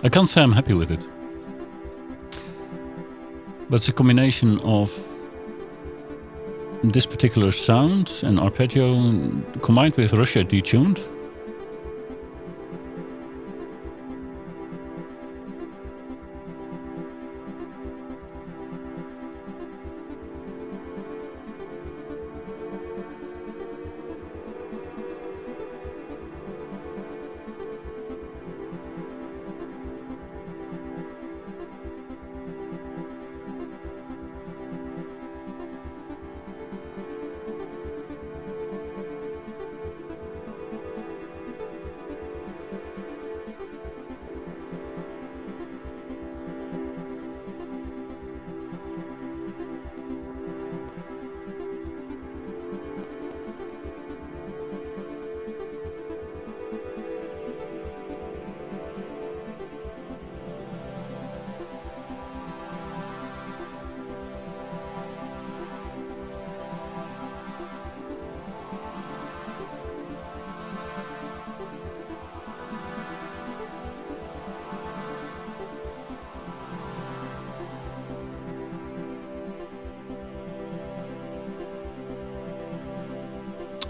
I can't say I'm happy with it. But it's a combination of this particular sound and arpeggio combined with Russia Detuned.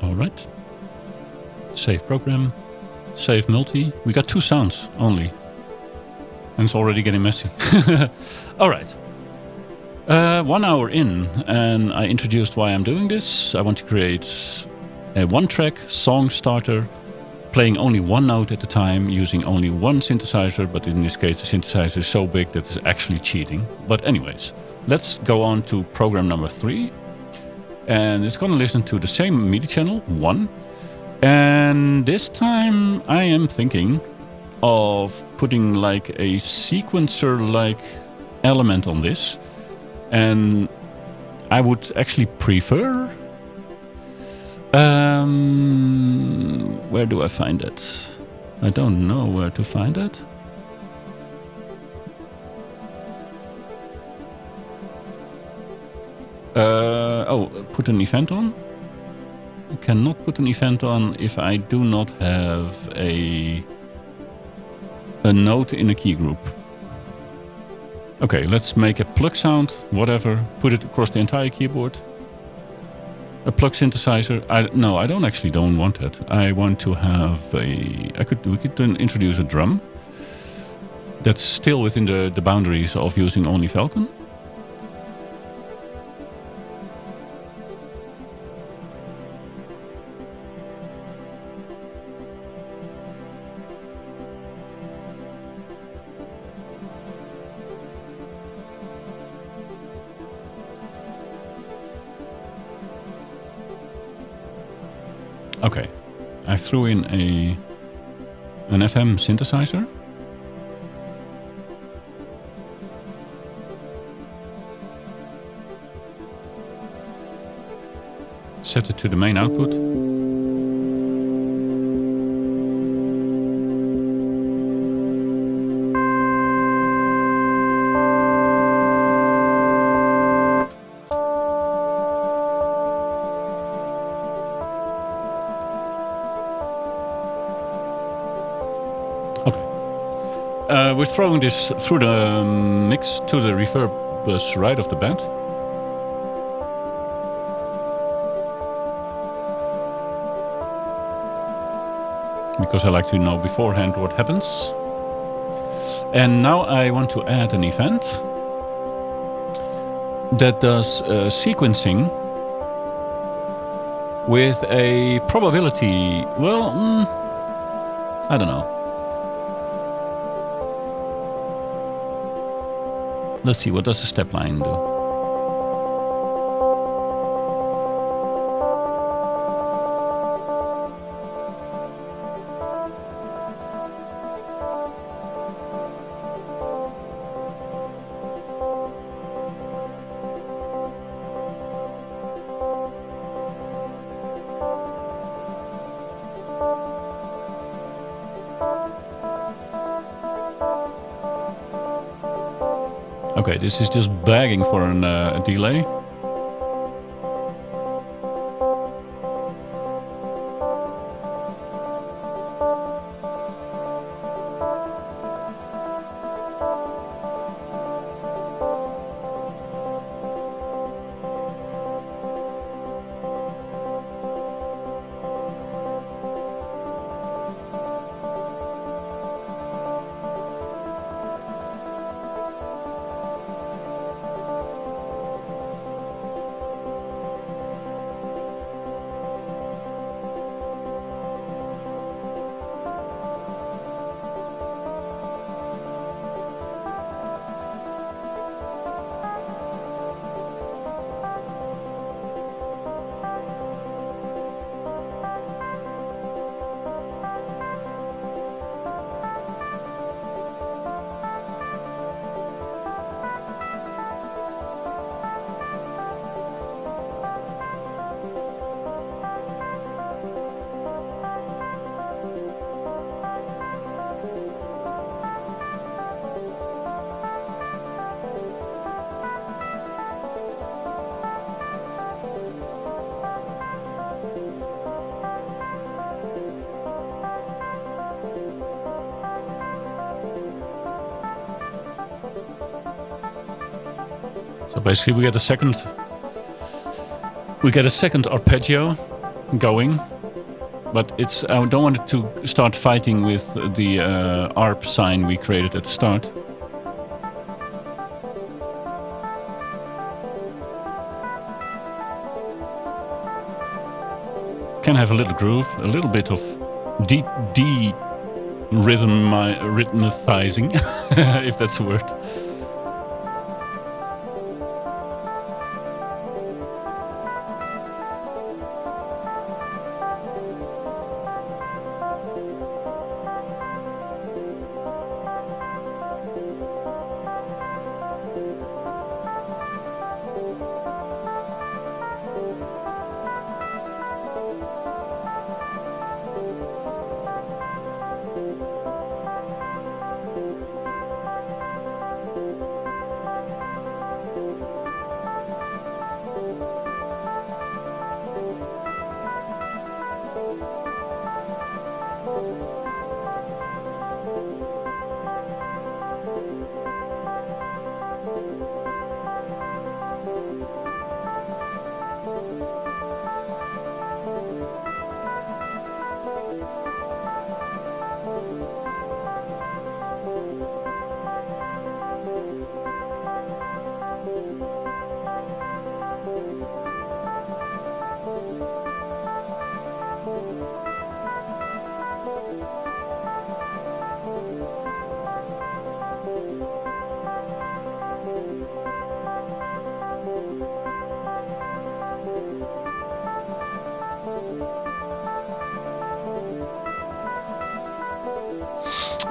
Alright. Save program. Save multi. We got 2 sounds only. And it's already getting messy. Alright. 1 hour in, and I introduced why I'm doing this. I want to create a 1-track song starter, playing only 1 note at a time, using only 1 synthesizer, but in this case the synthesizer is so big that it's actually cheating. But anyways, let's go on to program number 3. And it's going to listen to the same MIDI channel, 1. And this time I am thinking of putting like a sequencer-like element on this. And I would actually prefer... where do I find it? I don't know where to find it. Put an event on. I cannot put an event on if I do not have a note in a key group. Okay, let's make a plug sound, whatever. Put it across the entire keyboard. A plug synthesizer. No, I don't want that. I want to have a. We could then introduce a drum. That's still within the boundaries of using only Falcon. Okay, I threw in an FM synthesizer. Set it to the main output. We're throwing this through the mix to the reverb bus right off the bat. Because I like to know beforehand what happens. And now I want to add an event that does sequencing with a probability, well, I don't know. Let's see, what does the step line do? Okay, this is just begging for a delay. So basically we get a second arpeggio going, but I don't want it to start fighting with the Arp Sine we created at the start. Can have a little groove, a little bit of rhythmizing, if that's a word.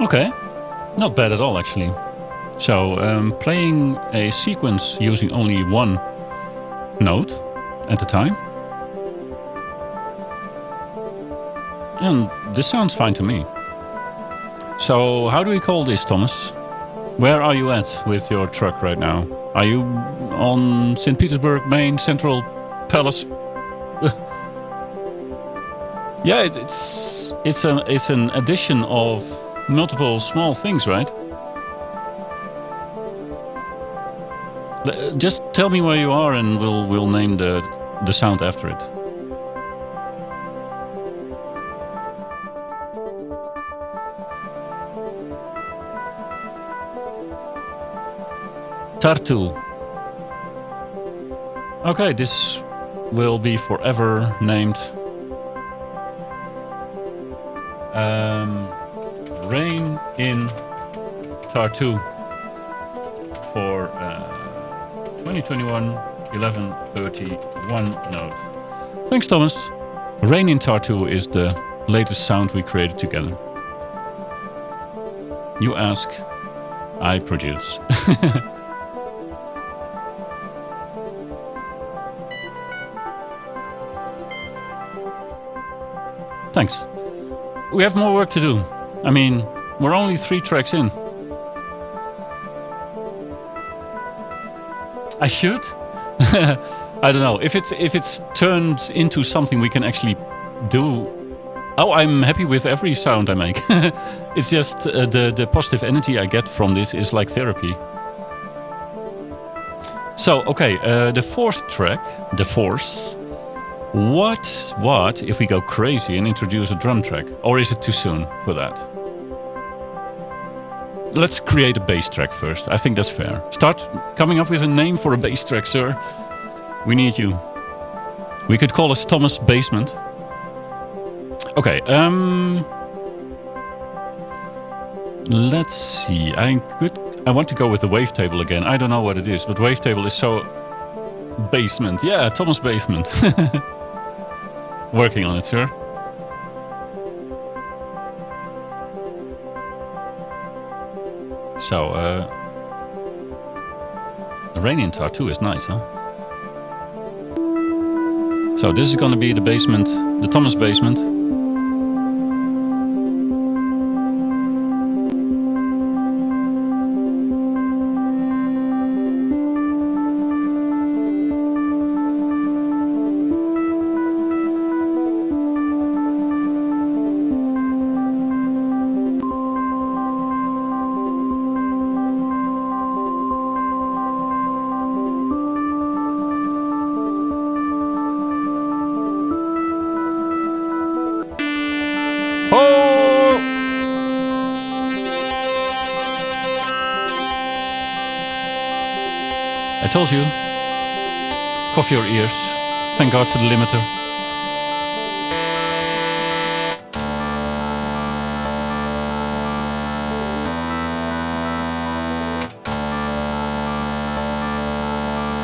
Okay, not bad at all, actually. So, playing a sequence using only one note at a time. And this sounds fine to me. So, how do we call this, Thomas? Where are you at with your truck right now? Are you on St. Petersburg main central palace? Yeah, it's an addition of multiple small things, right? Just tell me where you are, and we'll name the sound after it. Tartu. Okay, this will be forever named Rain in Tartu for 2021 11:31 note. Thanks, Thomas. Rain in Tartu is the latest sound we created together. You ask, I produce. Thanks. We have more work to do. I mean, we're only 3 tracks in. I should? I don't know. If it's turned into something we can actually do. Oh, I'm happy with every sound I make. It's just the positive energy I get from this is like therapy. So, okay, the 4th track, The Force. What if we go crazy and introduce a drum track? Or is it too soon for that? Let's create a bass track first. I think that's fair. Start coming up with a name for a bass track, sir. We need you. We could call us Thomas Bassment. Okay, let's see. I want to go with the wavetable again. I don't know what it is, but wavetable is so... Bassment. Yeah, Thomas Bassment. Working on it, sir. So, Rain in Tartu is nice, huh? So this is gonna be the Bassment, the Thomas Bassment. I told you. Cover your ears. Thank God for the limiter.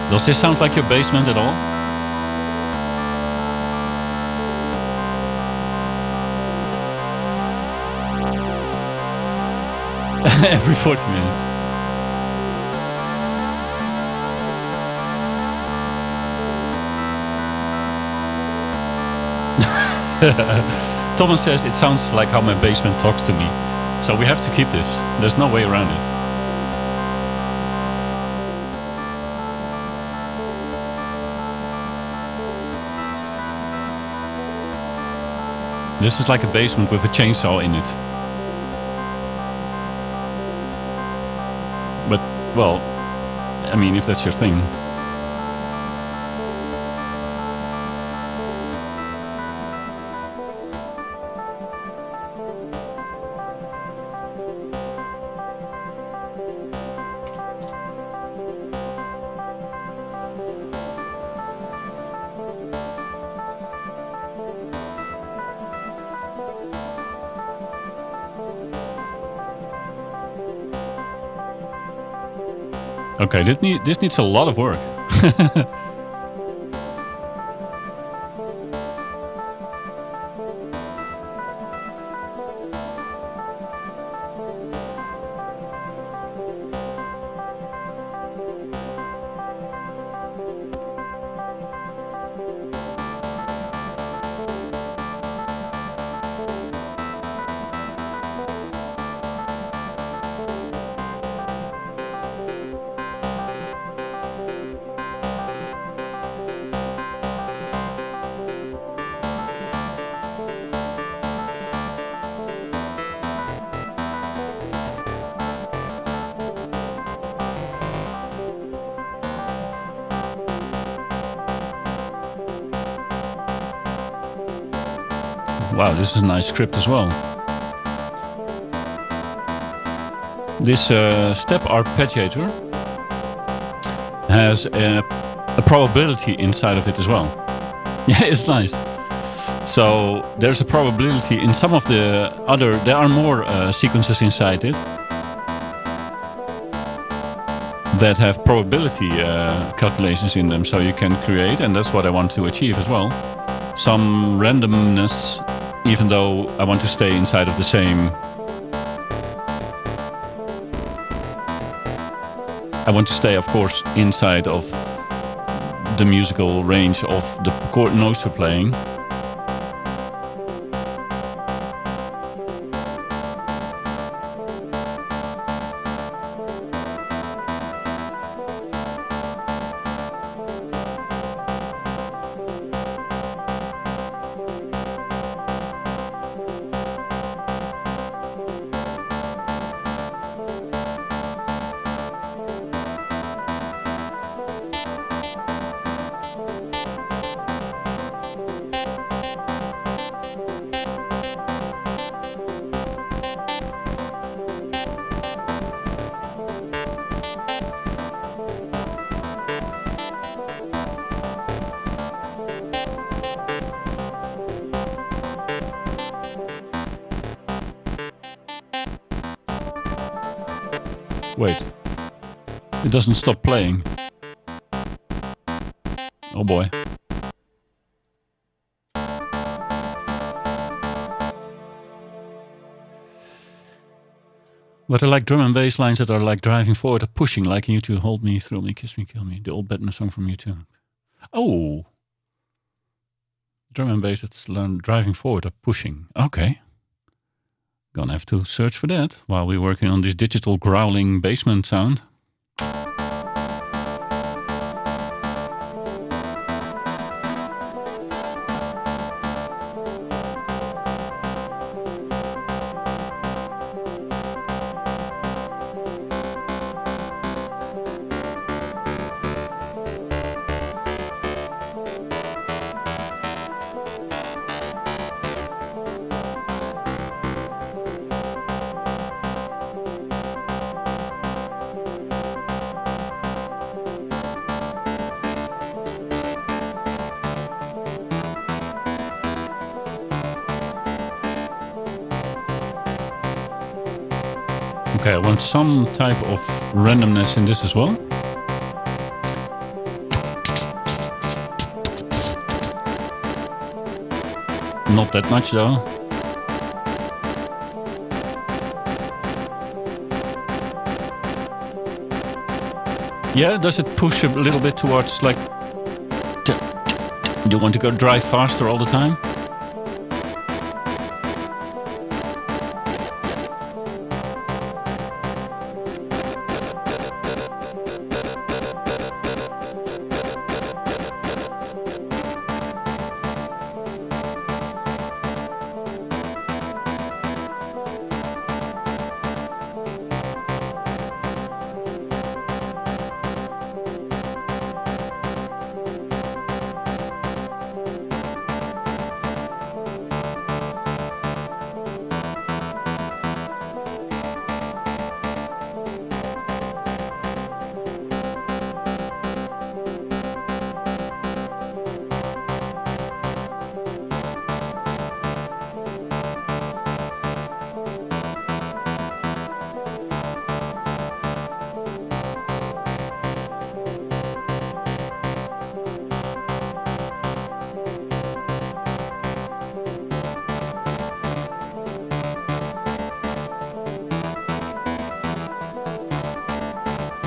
Does this sound like your basement at all? Every 40 minutes. Thomas says it sounds like how my basement talks to me. So we have to keep this. There's no way around it. This is like a basement with a chainsaw in it. But, well, I mean, if that's your thing. Okay, this needs a lot of work. Wow, this is a nice script as well. This step arpeggiator has a probability inside of it as well. Yeah, it's nice. So there's a probability in some of the other, there are more sequences inside it that have probability calculations in them, so you can create, and that's what I want to achieve as well. Some randomness, even though I want to stay inside of the same. I want to stay, of course, inside of the musical range of the chord notes we're playing. Wait, it doesn't stop playing. Oh boy. But I like drum and bass lines that are like driving forward or pushing, like in U2, Hold Me, Thrill Me, Kiss Me, Kill Me, the old Batman song from U2. Oh! Drum and bass that's driving forward or pushing. Okay. Gonna have to search for that while we're working on this digital growling basement sound. Okay, I want some type of randomness in this as well. Not that much though. Yeah, does it push a little bit towards like... Do you want to go drive faster all the time?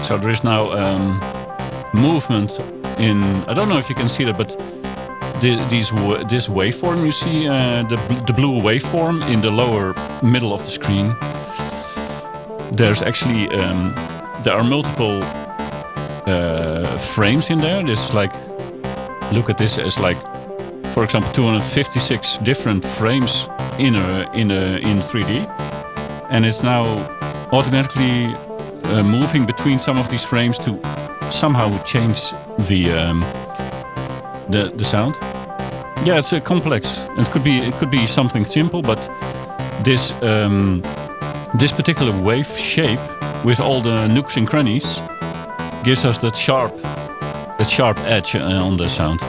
So there is now movement in, I don't know if you can see that, but this waveform you see, the blue waveform in the lower middle of the screen, there's actually, there are multiple frames in there. This is like, look at this as like, for example, 256 different frames in 3D. And it's now automatically moving between some of these frames to somehow change the sound. Yeah, it's complex. It could be something simple, but this this particular wave shape with all the nooks and crannies gives us that sharp edge on the sound.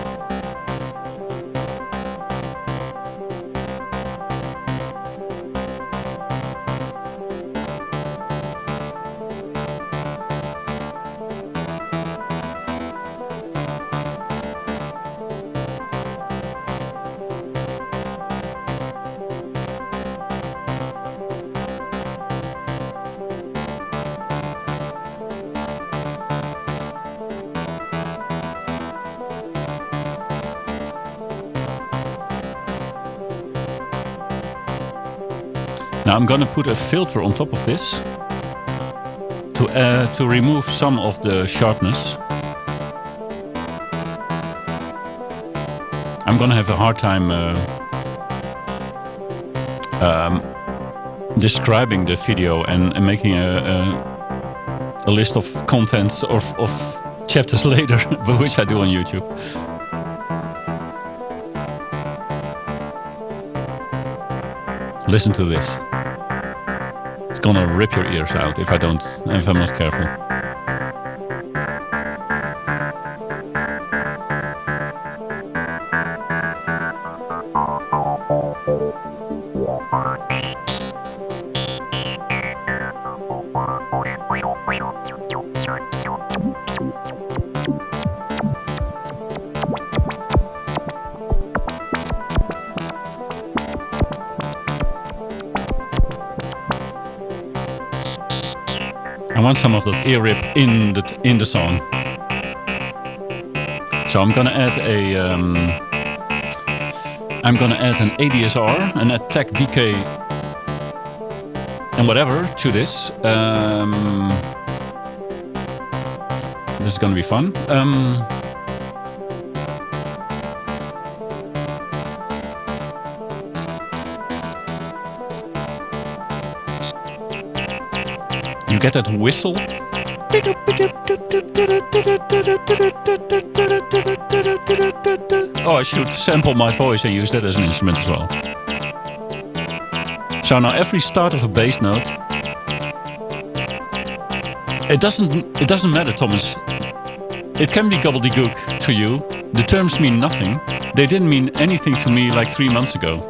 Now I'm gonna put a filter on top of this to remove some of the sharpness. I'm gonna have a hard time describing the video and making a list of contents of chapters later, but which I do on YouTube. Listen to this. It's gonna rip your ears out if I'm not careful. I want some of that ear rip in the song. So I'm gonna add an ADSR, an attack decay, and whatever to this. This is gonna be fun. You get that whistle. Oh, I should sample my voice and use that as an instrument as well. So now every start of a bass note, it doesn't matter, Thomas. It can be gobbledygook to you. The terms mean nothing. They didn't mean anything to me like 3 months ago.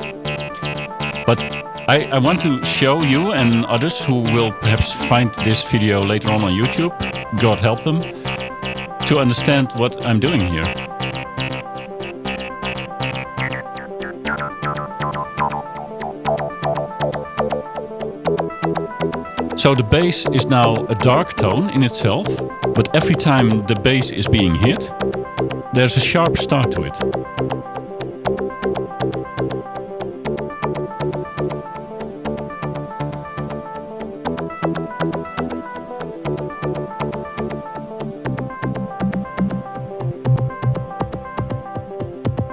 But I want to show you and others who will perhaps find this video later on YouTube, God help them, to understand what I'm doing here. So the bass is now a dark tone in itself, but every time the bass is being hit, there's a sharp start to it.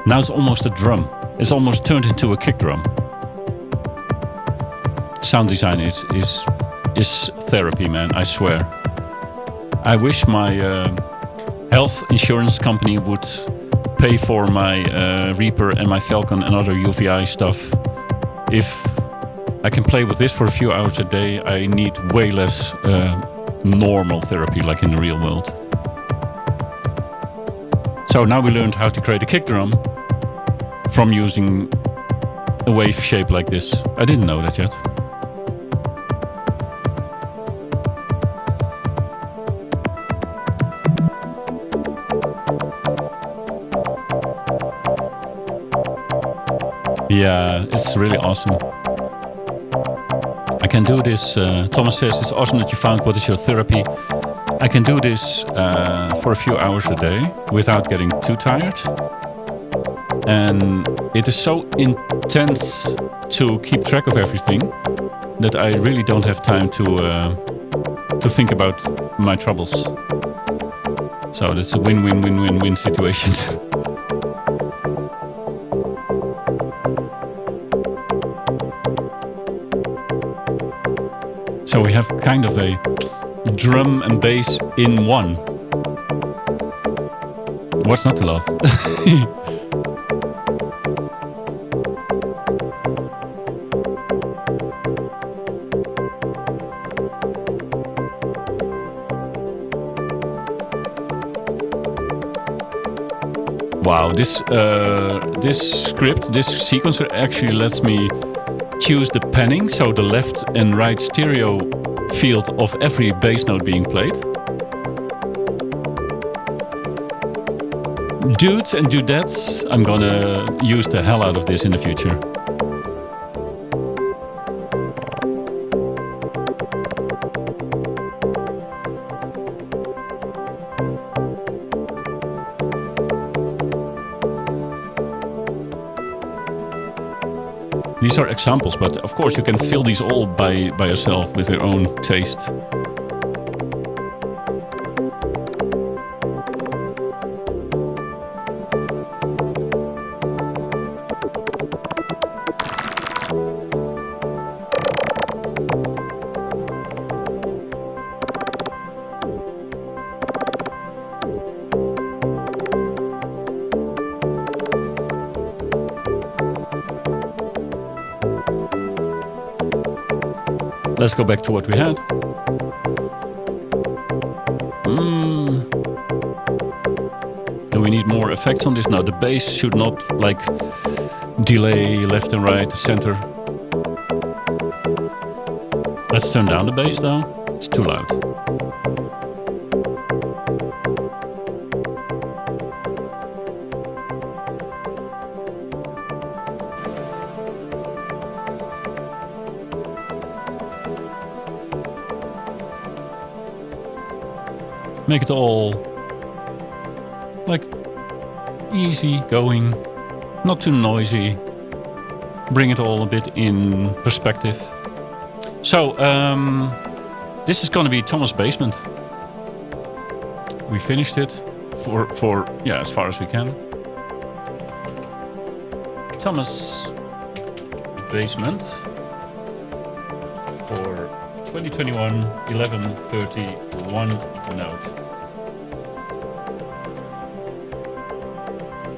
Now it's almost a drum. It's almost turned into a kick drum. Sound design is therapy, man, I swear. I wish my health insurance company would pay for my Reaper and my Falcon and other UVI stuff. If I can play with this for a few hours a day, I need way less normal therapy like in the real world. So now we learned how to create a kick drum from using a wave shape like this. I didn't know that yet. Yeah, it's really awesome. I can do this. Thomas says it's awesome that you found what is your therapy. I can do this for a few hours a day without getting too tired. And it is so intense to keep track of everything that I really don't have time to think about my troubles. So that's a win-win-win-win-win situation. So we have kind of a drum and bass in one. What's not to love? Wow, this script, this sequencer actually lets me choose the panning, so the left and right stereo field of every bass note being played. Dudes and dudettes, I'm gonna use the hell out of this in the future. These are examples, but of course you can fill these all by yourself with your own taste. Let's go back to what we had. Do we need more effects on this? No, the bass should not like delay left and right, center. Let's turn down the bass though. It's too loud. Make it all like easy going, not too noisy. Bring it all a bit in perspective. So this is going to be Thomas' Bassment. We finished it for yeah, as far as we can. Thomas' Bassment for 2021 1131 note.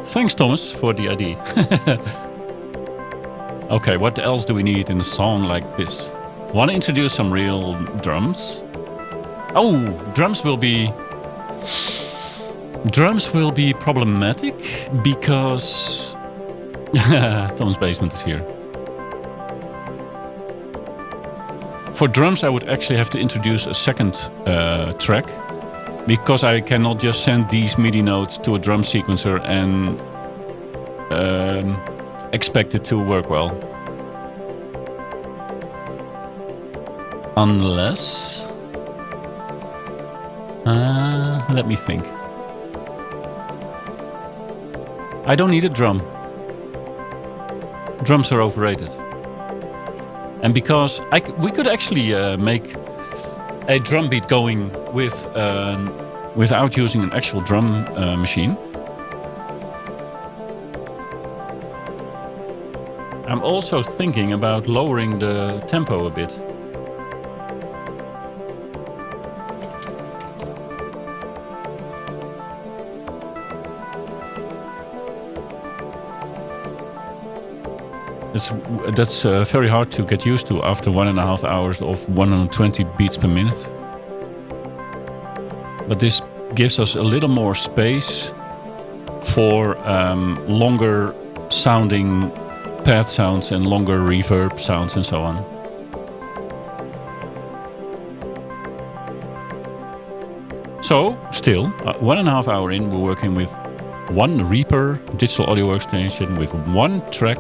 Thanks, Thomas, for the idea. Okay, what else do we need in a song like this? Want to introduce some real drums? Oh, drums will be problematic because Thomas' Bassment is here. For drums, I would actually have to introduce a second track, because I cannot just send these MIDI notes to a drum sequencer and expect it to work well. Unless... let me think. I don't need a drum. Drums are overrated. And because we could actually make a drum beat going with without using an actual drum machine. I'm also thinking about lowering the tempo a bit. That's very hard to get used to after 1.5 hours of 120 beats per minute. But this gives us a little more space for longer sounding pad sounds and longer reverb sounds and so on. So, still, 1.5 hour in, we're working with one Reaper digital audio workstation with one track,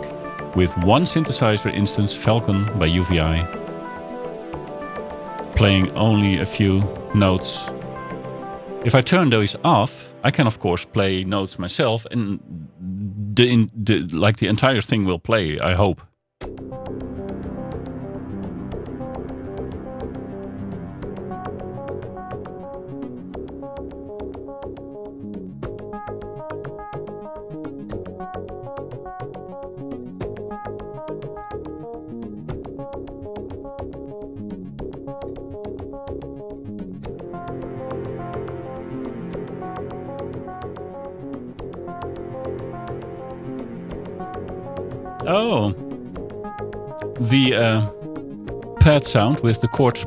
with one synthesizer instance, Falcon by UVI, playing only a few notes. If I turn those off, I can of course play notes myself, and the entire thing will play, I hope. Oh, the pad sound with the chord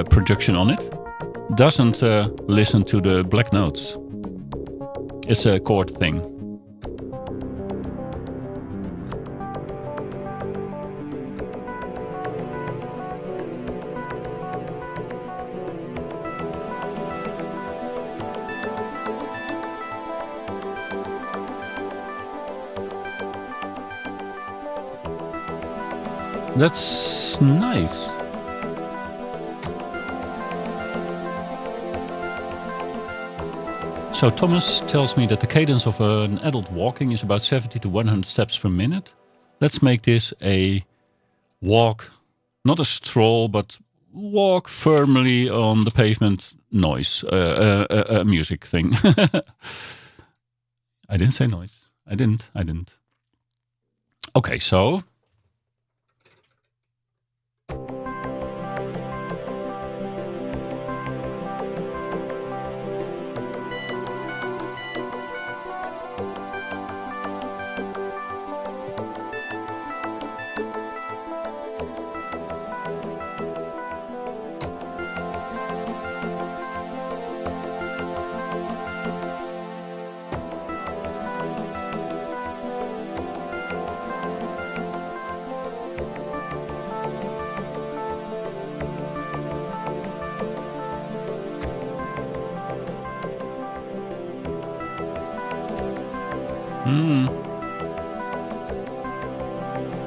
projection on it doesn't listen to the black notes. It's a chord thing. That's nice. So Thomas tells me that the cadence of an adult walking is about 70 to 100 steps per minute. Let's make this a walk, not a stroll, but walk firmly on the pavement noise, music thing. I didn't say noise. I didn't. Okay, so...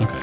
Okay.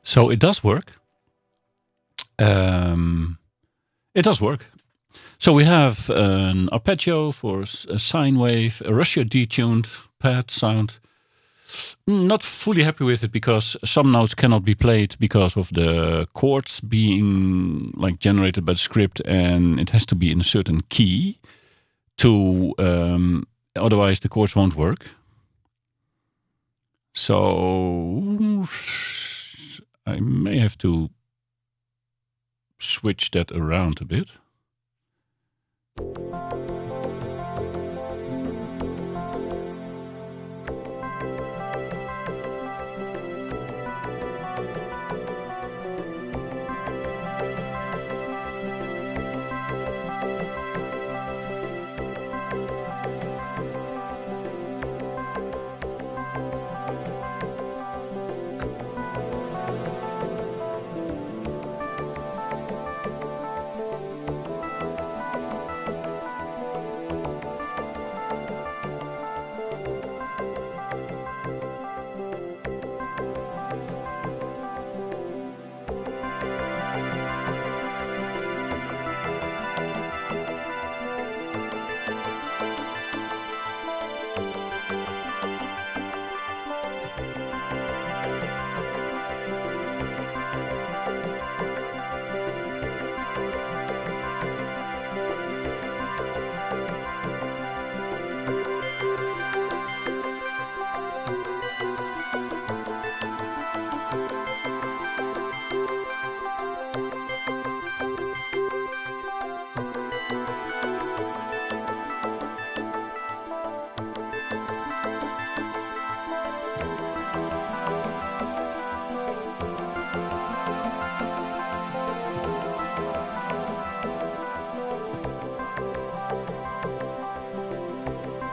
So it does work. It does work. So we have an arpeggio for a sine wave, a Russia detuned pad sound. Not fully happy with it because some notes cannot be played because of the chords being like generated by the script, and it has to be in a certain key to otherwise the chords won't work. So I may have to switch that around a bit.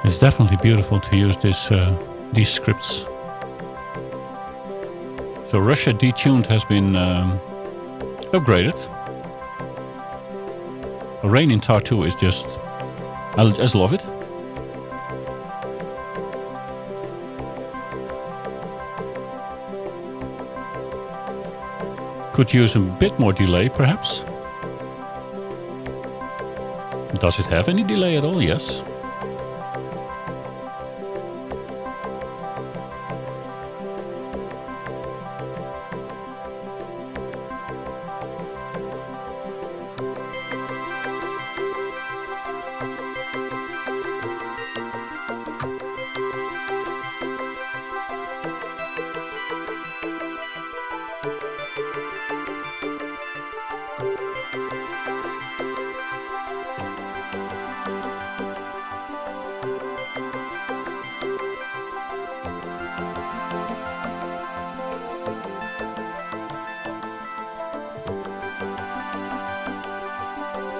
It's definitely beautiful to use these scripts. So Russia Detuned has been upgraded. Rain in Tartu is just, I just love it. Could use a bit more delay, perhaps. Does it have any delay at all? Yes.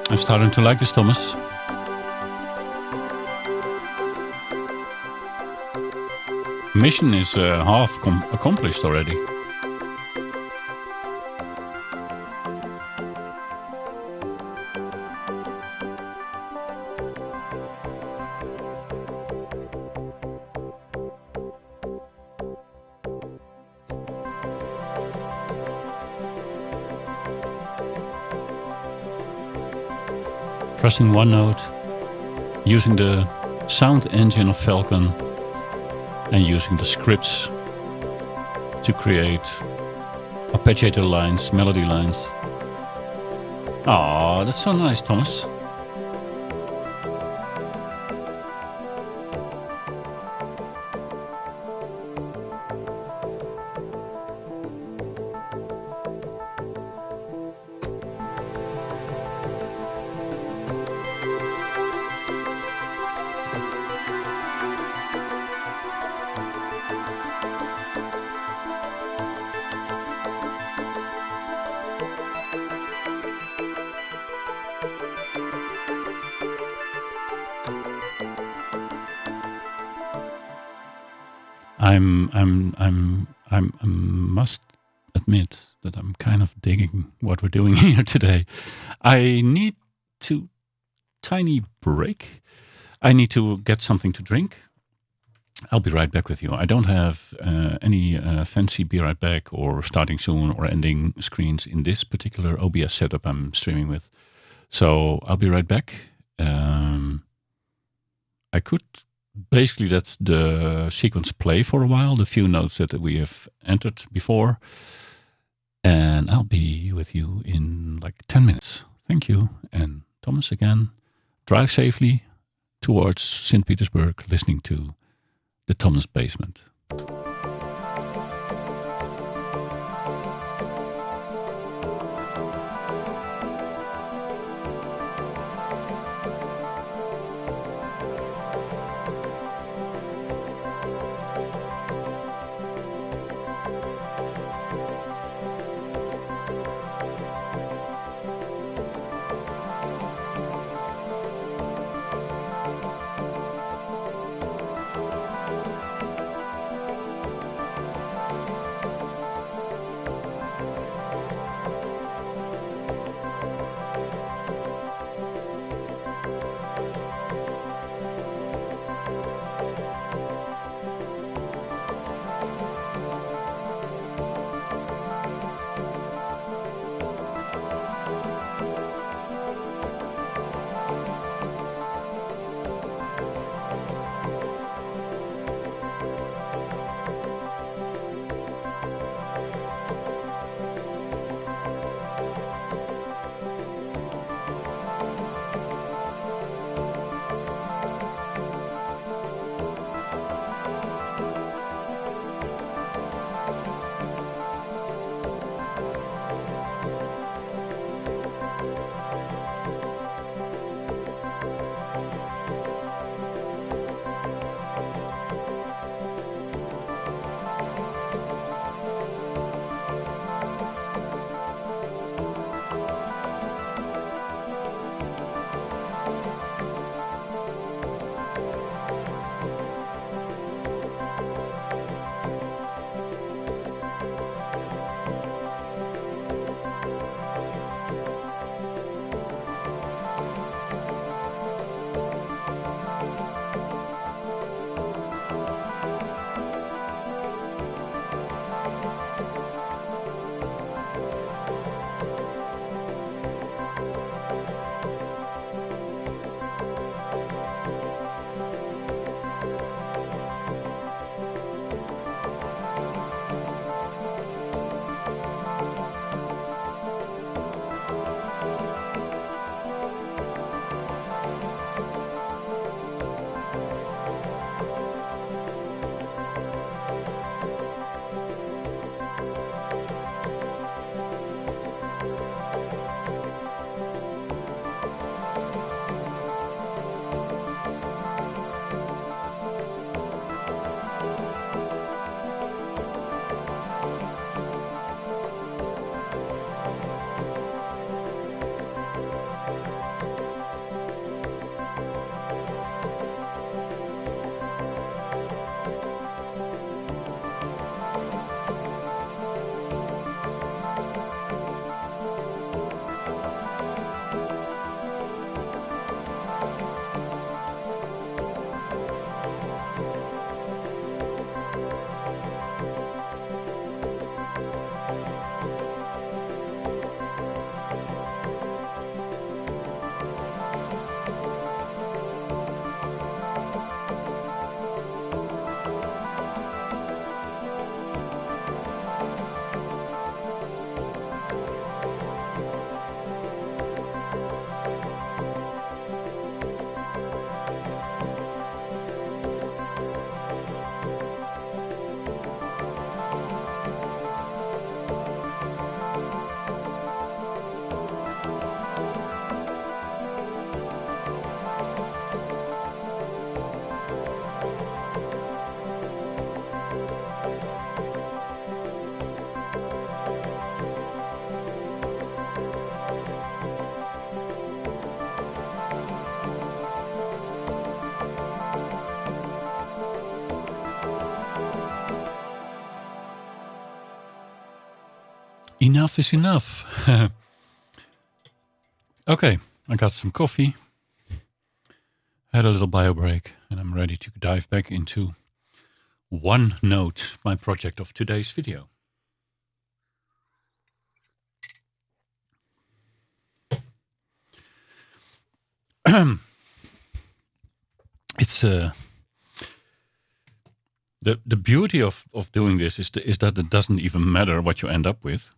I'm starting to like this, Thomas. Mission is half accomplished already. Pressing one note, using the sound engine of Falcon, and using the scripts to create arpeggiator lines, melody lines. Ah, that's so nice, Thomas. I must admit that I'm kind of digging what we're doing here today. I need to tiny break. I need to get something to drink. I'll be right back with you. I don't have any fancy be right back or starting soon or ending screens in this particular OBS setup I'm streaming with. So I'll be right back. I could basically let the sequence play for a while, the few notes that we have entered before. And I'll be with you in like 10 minutes. Thank you. And Thomas again, drive safely towards St. Petersburg, listening to the Thomas Basement. enough is enough. Okay, I got some coffee, had a little bio break, and I'm ready to dive back into OneNote, my project of today's video. It's the beauty of doing this is that it doesn't even matter what you end up with,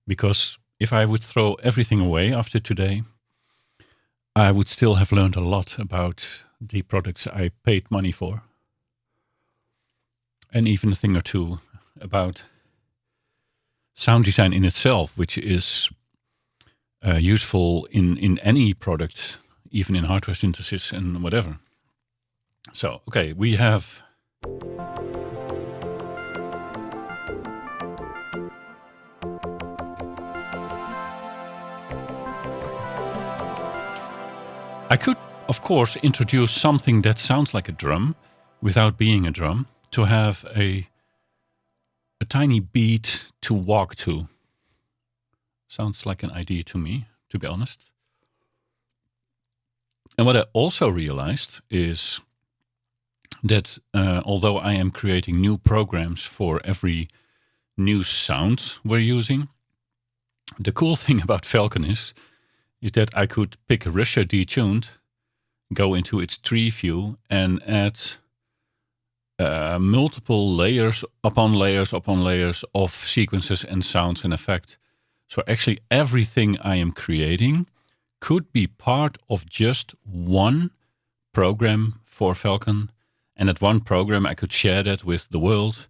because if I would throw everything away after today, I would still have learned a lot about the products I paid money for, and even a thing or two about sound design in itself, which is useful in any product, even in hardware synthesis and whatever. So, okay, we have I could, of course, introduce something that sounds like a drum without being a drum, to have a tiny beat to walk to. Sounds like an idea to me, to be honest. And what I also realized is that although I am creating new programs for every new sound we're using, the cool thing about Falcon is that I could pick Russia Detuned, go into its tree view, and add multiple layers upon layers upon layers of sequences and sounds and effect. So actually everything I am creating could be part of just one program for Falcon. And at one program I could share that with the world,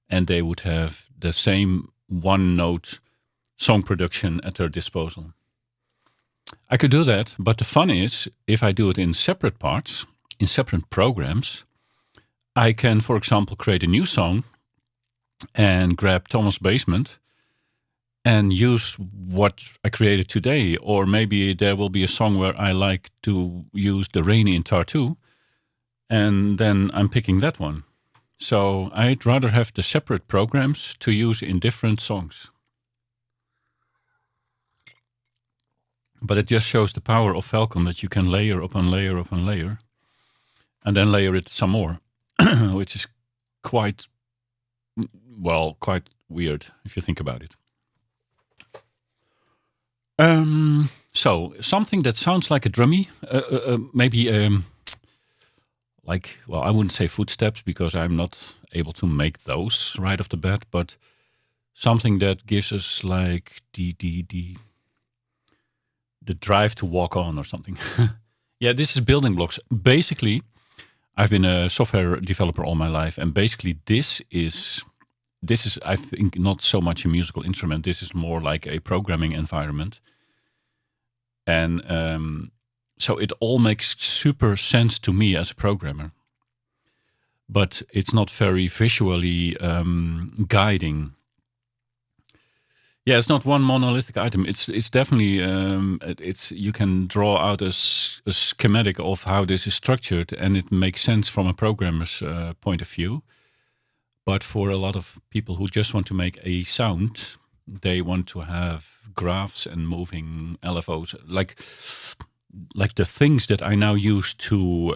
and they would have the same one-note song production at their disposal. I could do that, but the fun is, if I do it in separate parts, in separate programs, I can, for example, create a new song and grab Thomas' Bassment and use what I created today. Or maybe there will be a song where I like to use the rainy In Tartu, and then I'm picking that one. So I'd rather have the separate programs to use in different songs. But it just shows the power of Falcon, that you can layer upon layer upon layer, and then layer it some more, which is quite weird if you think about it. So something that sounds like a drummy, maybe I wouldn't say footsteps, because I'm not able to make those right off the bat, but something that gives us like the drive to walk on or something. Yeah, this is building blocks. Basically, I've been a software developer all my life, and basically this is I think not so much a musical instrument. This is more like a programming environment. And so it all makes super sense to me as a programmer. But it's not very visually guiding. Yeah, it's not one monolithic item. It's definitely you can draw out a schematic of how this is structured, and it makes sense from a programmer's point of view. But for a lot of people who just want to make a sound, they want to have graphs and moving LFOs, like the things that I now use to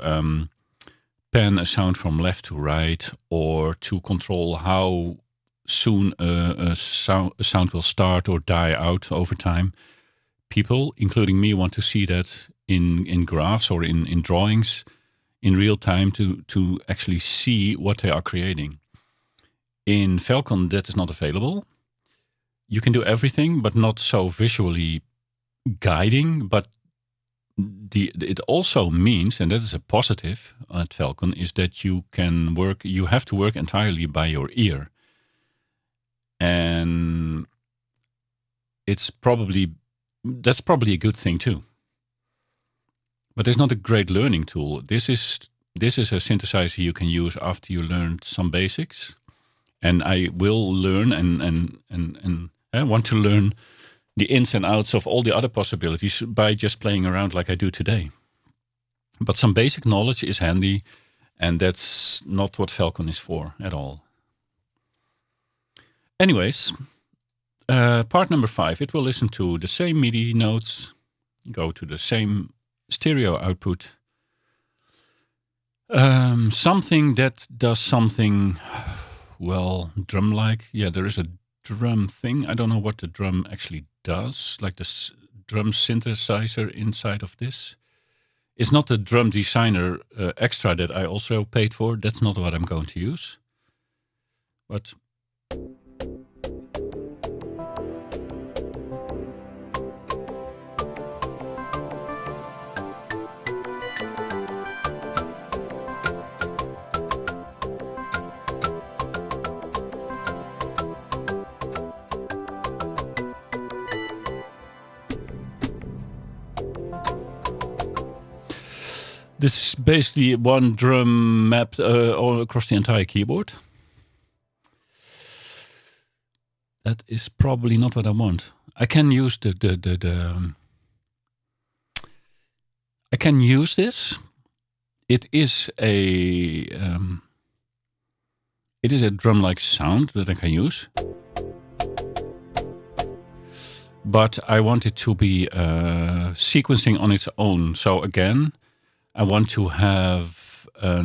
pan a sound from left to right, or to control how soon a sound will start or die out over time. People, including me, want to see that in graphs or in drawings in real time to actually see what they are creating. In Falcon, that is not available. You can do everything, but not so visually guiding. But it also means, and that is a positive at Falcon, is that you have to work entirely by your ear. And that's probably a good thing too. But it's not a great learning tool. This is a synthesizer you can use after you learned some basics. And I will learn and want to learn the ins and outs of all the other possibilities by just playing around like I do today. But some basic knowledge is handy, and that's not what Falcon is for at all. Anyways, Part number 5, it will listen to the same MIDI notes, go to the same stereo output. Something that does something, well, drum-like. Yeah, there is a drum thing. I don't know what the drum actually does, like the drum synthesizer inside of this. It's not the drum designer extra that I also paid for. That's not what I'm going to use. But this is basically one drum mapped all across the entire keyboard. That is probably not what I want. I can use I can use this. It is a drum-like sound that I can use. But I want it to be sequencing on its own. So again, I want to have a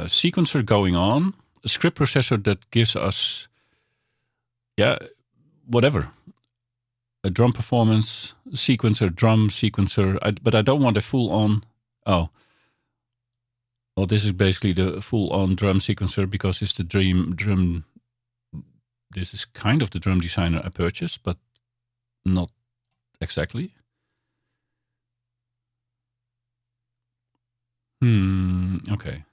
sequencer going on, a script processor that gives us, whatever. A drum performance, sequencer, drum sequencer. But I don't want a full-on, well, this is basically the full-on drum sequencer because it's the drum. This is kind of the drum designer I purchased, but not exactly. Okay.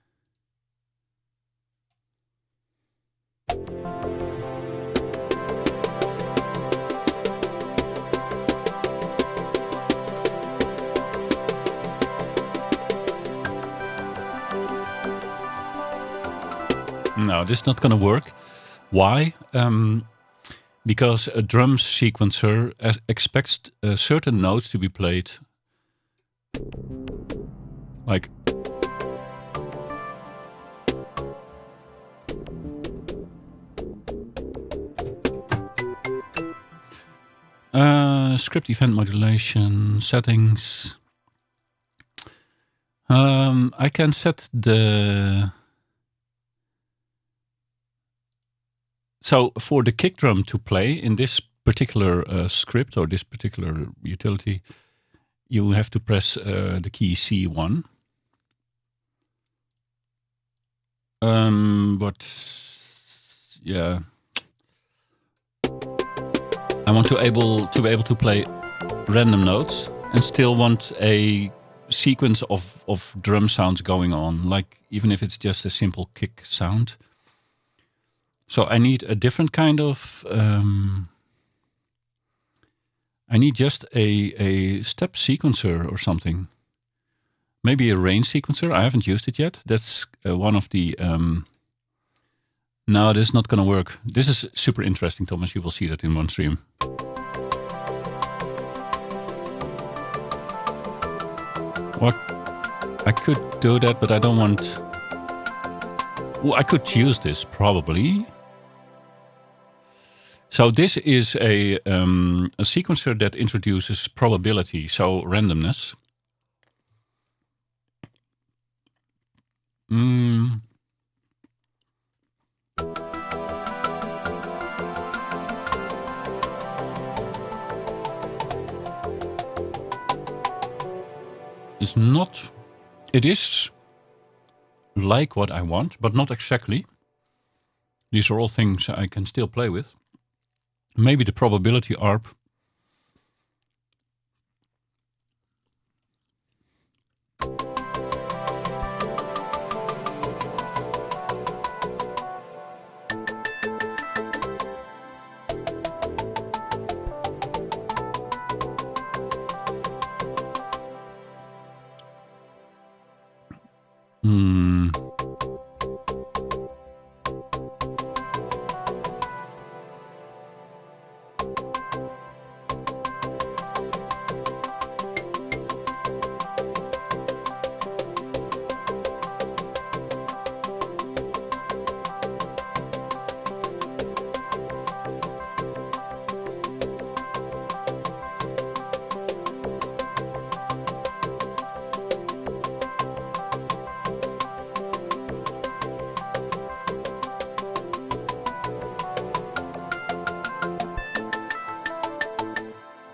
No, this is not going to work. Why? Because a drum sequencer expects certain notes to be played like script event modulation settings. I can set the... So for the kick drum to play in this particular script or this particular utility, you have to press the key C1. But yeah, I want to be able to play random notes and still want a sequence of drum sounds going on, like even if it's just a simple kick sound. So I need a different kind of, I need just a step sequencer or something. Maybe a range sequencer. I haven't used it yet. That's one of the, no, this is not going to work. This is super interesting, Thomas. You will see that in one stream. What? I could do that, but I don't want, well, I could use this probably. So this is a sequencer that introduces probability, so randomness. It's not, it is like what I want, but not exactly. These are all things I can still play with. Maybe the probability arp.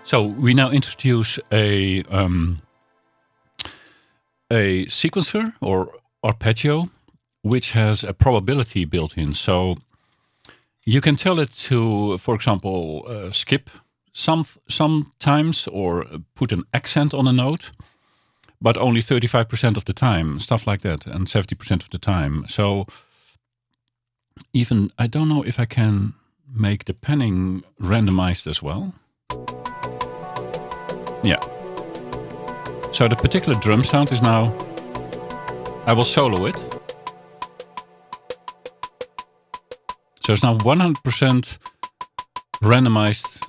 So we now introduce a sequencer or arpeggio, which has a probability built in. So you can tell it to, for example, skip sometimes or put an accent on a note, but only 35% of the time, stuff like that, and 70% of the time. So even, I don't know if I can make the panning randomized as well. Yeah. So the particular drum sound is now, I will solo it. So it's now 100% randomized.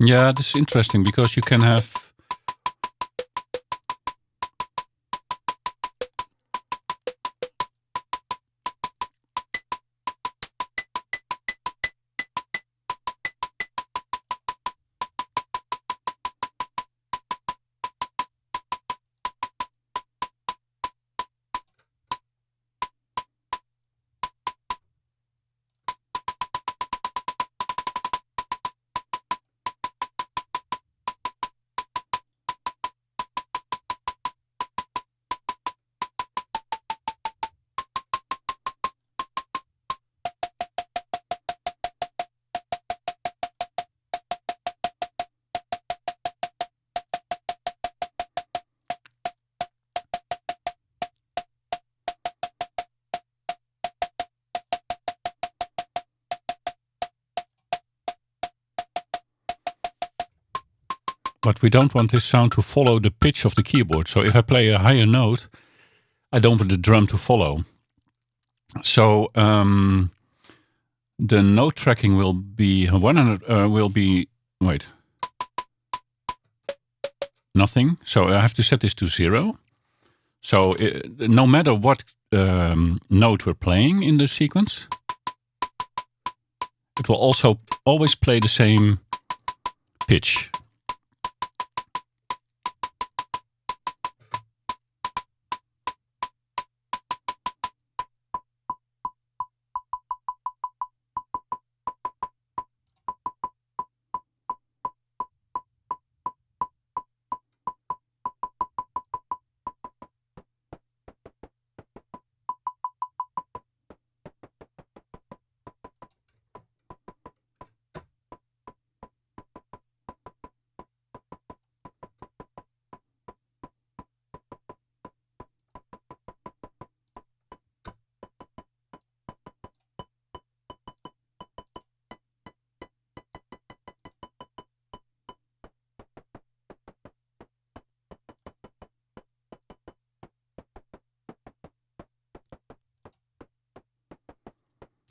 Yeah, this is interesting because you can have but we don't want this sound to follow the pitch of the keyboard. So if I play a higher note, I don't want the drum to follow. So the note tracking will be 100. Wait, nothing. So I have to set this to 0. So no matter what note we're playing in the sequence, it will also always play the same pitch.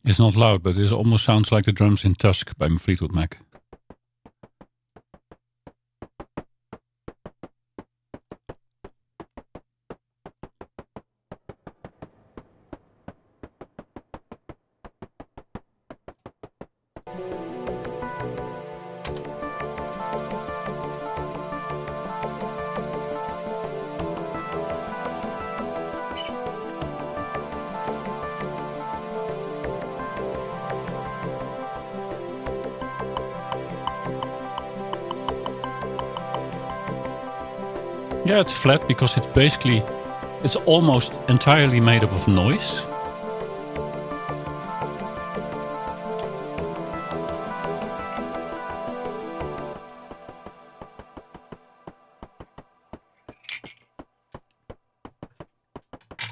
It's not loud, but it almost sounds like the drums in Tusk by Fleetwood Mac. Yeah, it's flat because it's almost entirely made up of noise.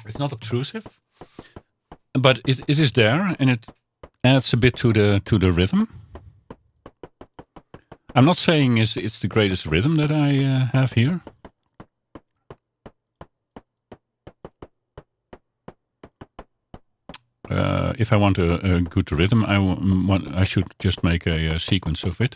It's not obtrusive, but it is there, and it adds a bit to the rhythm. I'm not saying it's the greatest rhythm that I have here. If I want a good rhythm, I should just make a sequence of it.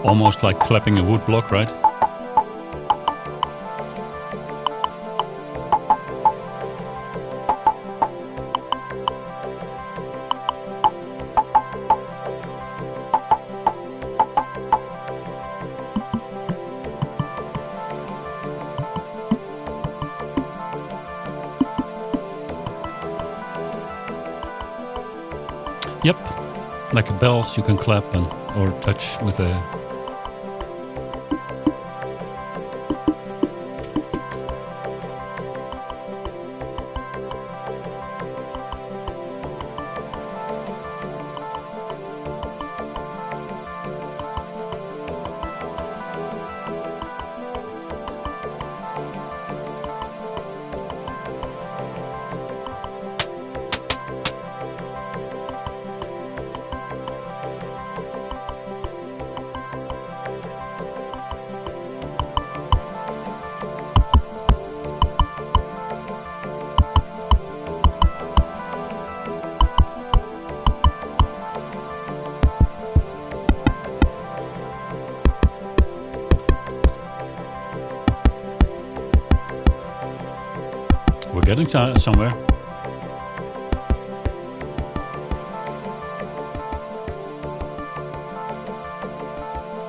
Almost like clapping a wood block, right? Yep, like bells you can clap and or touch with a... We're getting somewhere.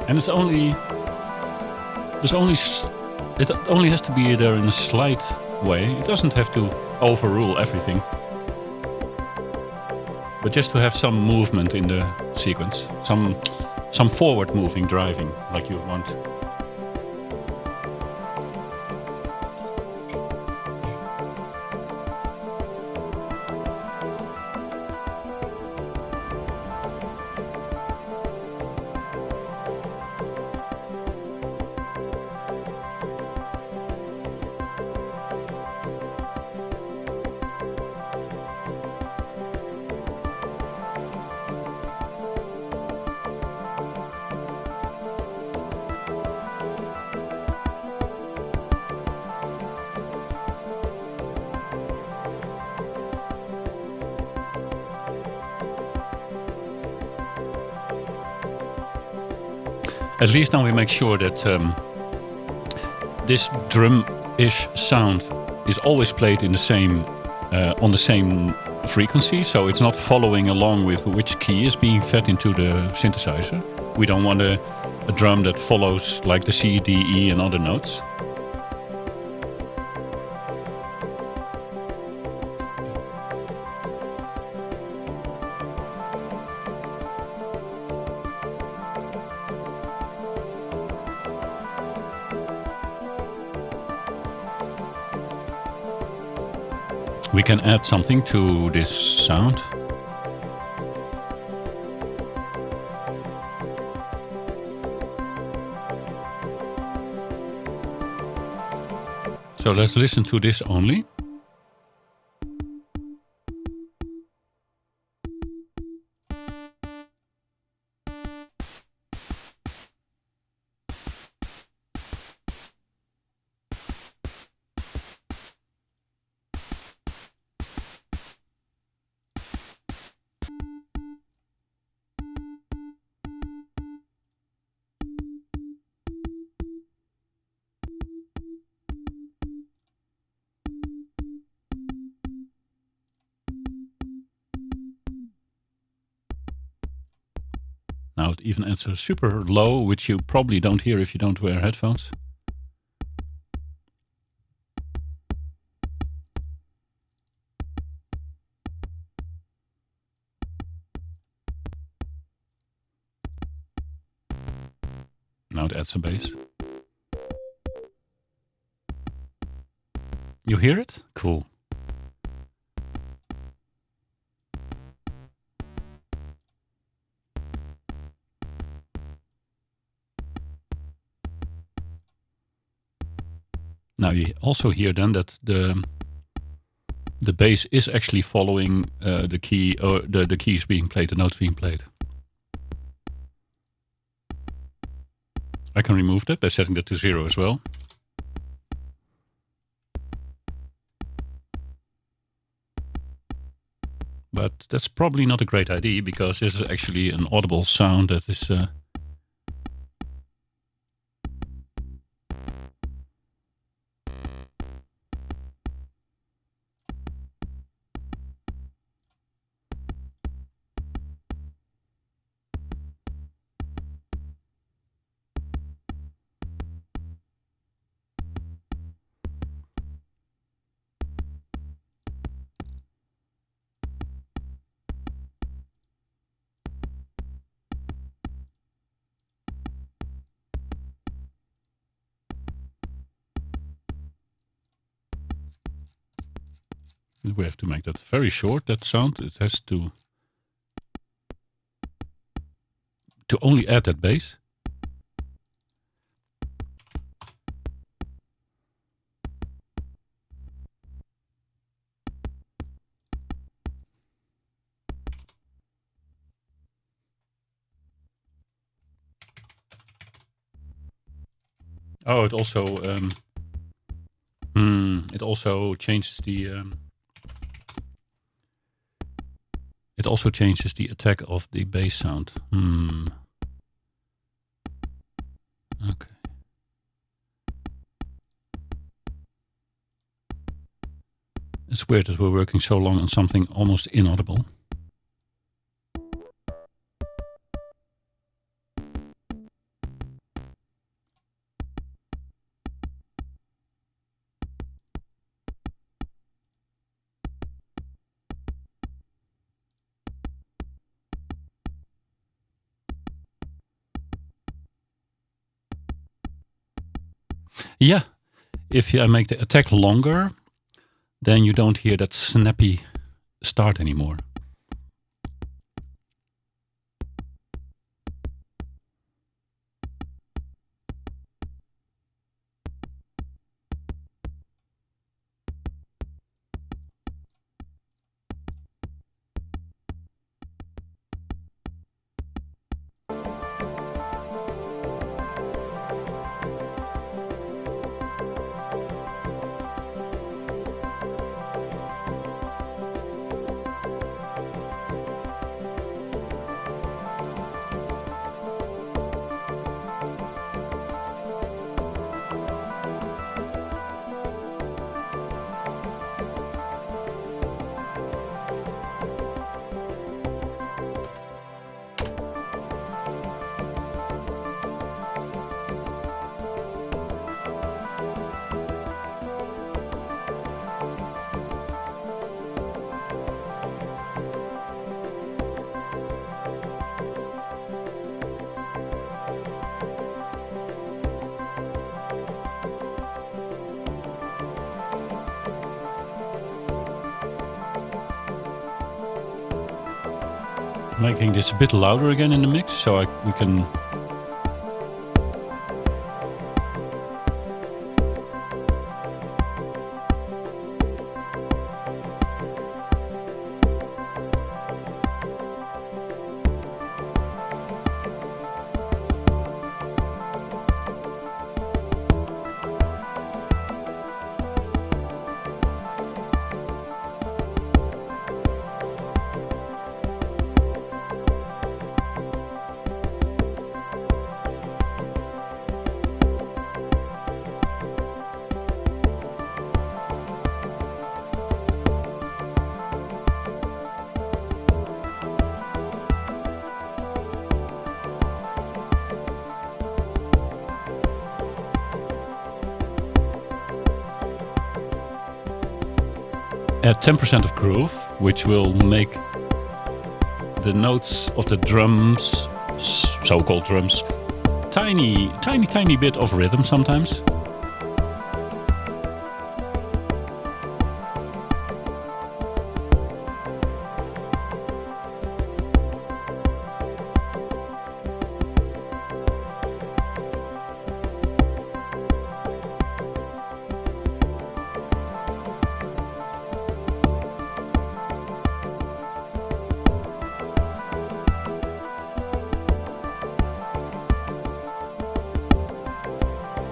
And it only has to be there in a slight way. It doesn't have to overrule everything. But just to have some movement in the sequence, some forward moving driving like you want. At least now we make sure that this drum-ish sound is always played in the same on the same frequency, so it's not following along with which key is being fed into the synthesizer. We don't want a drum that follows like the C, D, E and other notes. We can add something to this sound. So let's listen to this only. Now it even adds a super low, which you probably don't hear if you don't wear headphones. Now it adds a bass. You hear it? Cool. Now you also hear then that the bass is actually following the key or the keys being played, the notes being played. I can remove that by setting that to 0 as well. But that's probably not a great idea because this is actually an audible sound that is we have to make that very short, that sound. It has to only add that bass. Oh, it also changes the it also changes the attack of the bass sound. Okay. It's weird that we're working so long on something almost inaudible. Yeah, if I make the attack longer, then you don't hear that snappy start anymore. Making this a bit louder again in the mix, so we can. Add 10% of groove, which will make the notes of the drums, so-called drums, tiny bit of rhythm sometimes.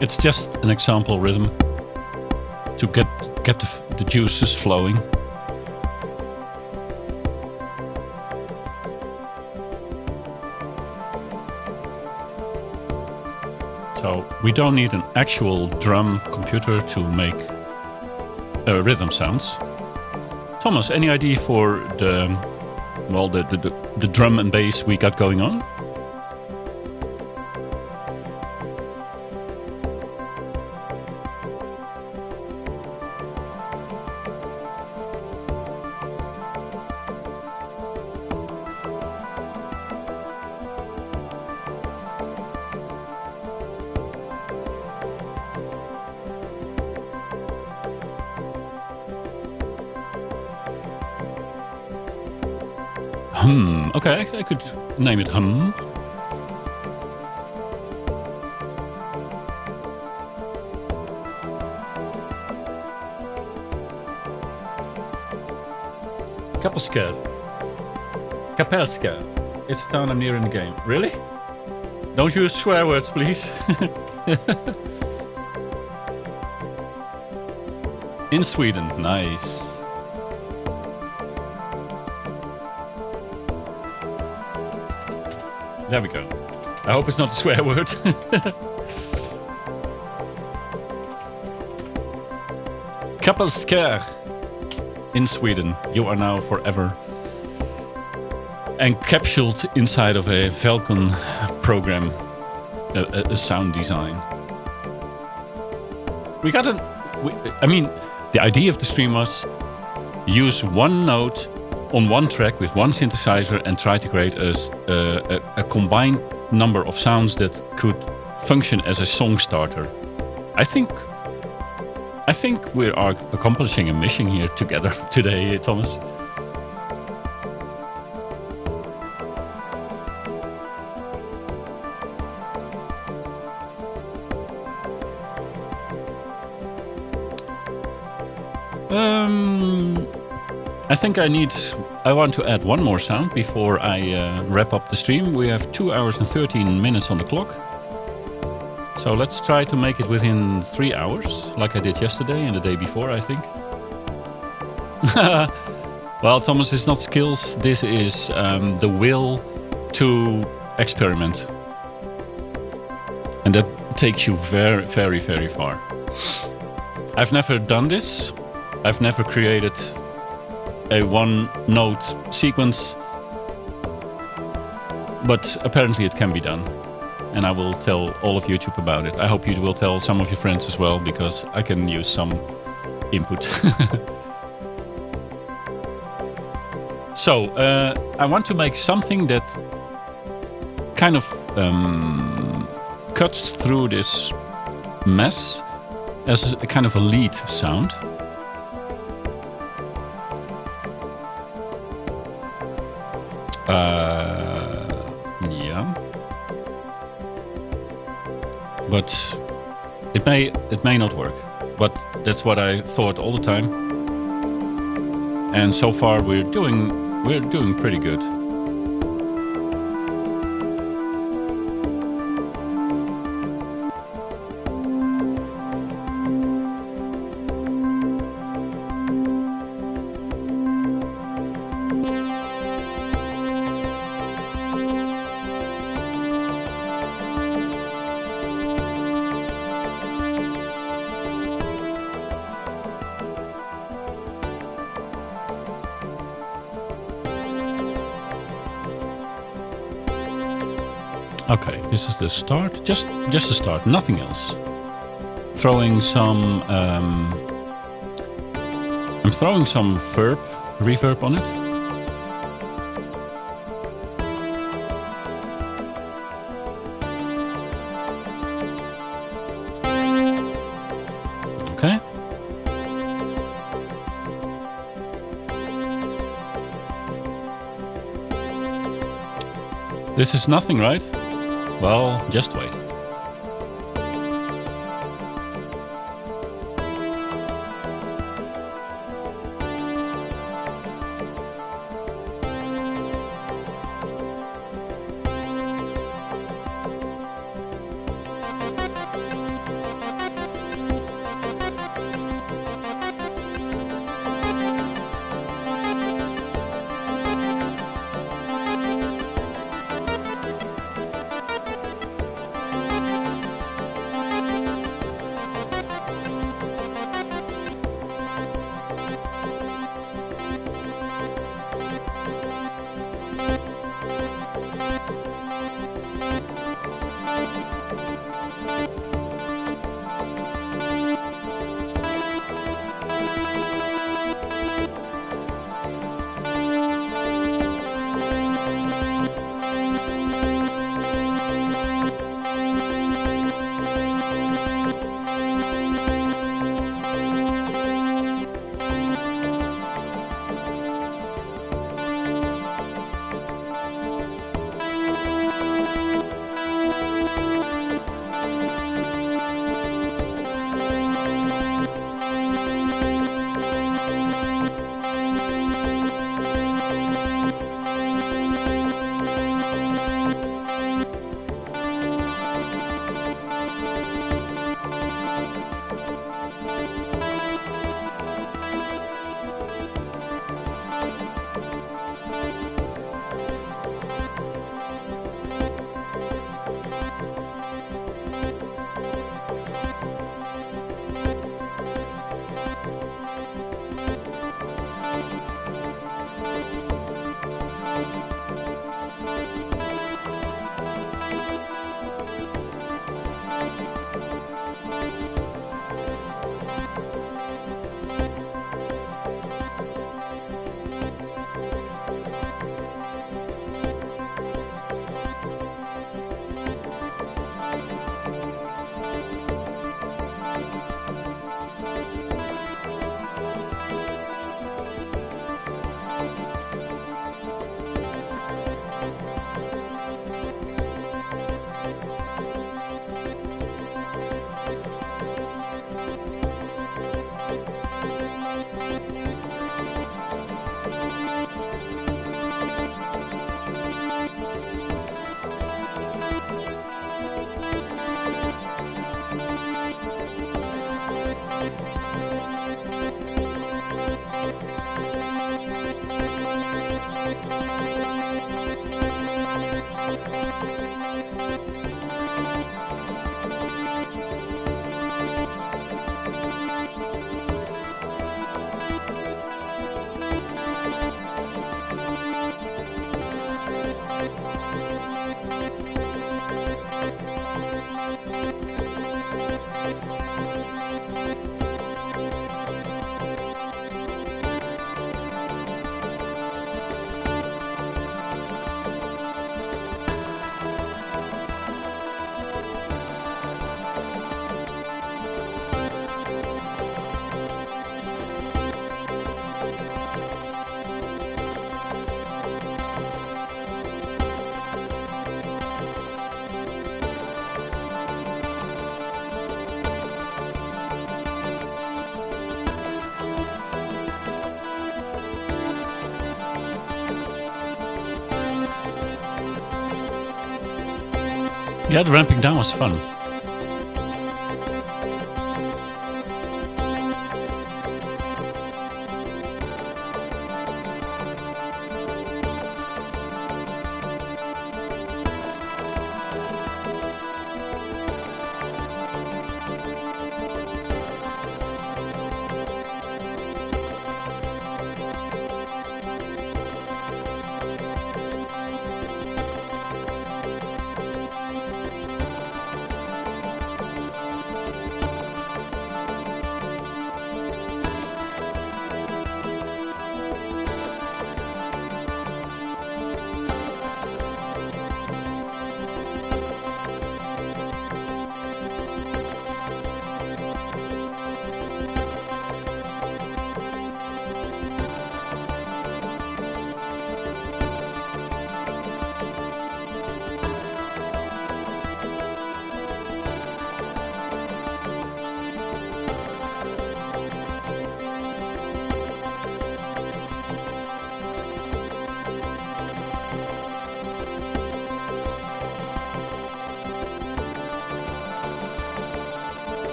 It's just an example rhythm to get the juices flowing. So we don't need an actual drum computer to make rhythm sounds. Thomas, any idea for the drum and bass we got going on? Okay, I could name it hum. Kapellskär. Kapellskär. It's a town I'm near in the game. Really? Don't use swear words, please. In Sweden. Nice. There we go. I hope it's not a swear word. Kapellskär in Sweden. You are now forever encapsulated inside of a Falcon program, a sound design. I mean, the idea of the stream was use one note on one track with one synthesizer and try to create a combined number of sounds that could function as a song starter. I think we are accomplishing a mission here together today, Thomas. I think I want to add one more sound before I wrap up the stream. We have 2 hours and 13 minutes on the clock. So let's try to make it within 3 hours, like I did yesterday and the day before, I think. Well, Thomas, it's not skills. This is the will to experiment. And that takes you very, very, very far. I've never done this. I've never created a one-note sequence, but apparently it can be done. And I will tell all of YouTube about it. I hope you will tell some of your friends as well, because I can use some input. So, I want to make something that kind of cuts through this mess as a kind of a lead sound. Yeah, but it may not work. But that's what I thought all the time. And so far we're doing pretty good. Okay, this is the start. Just a start, nothing else. Throwing some I'm throwing some reverb on it. Okay. This is nothing, right? Well, just wait. Yeah, the ramping down was fun.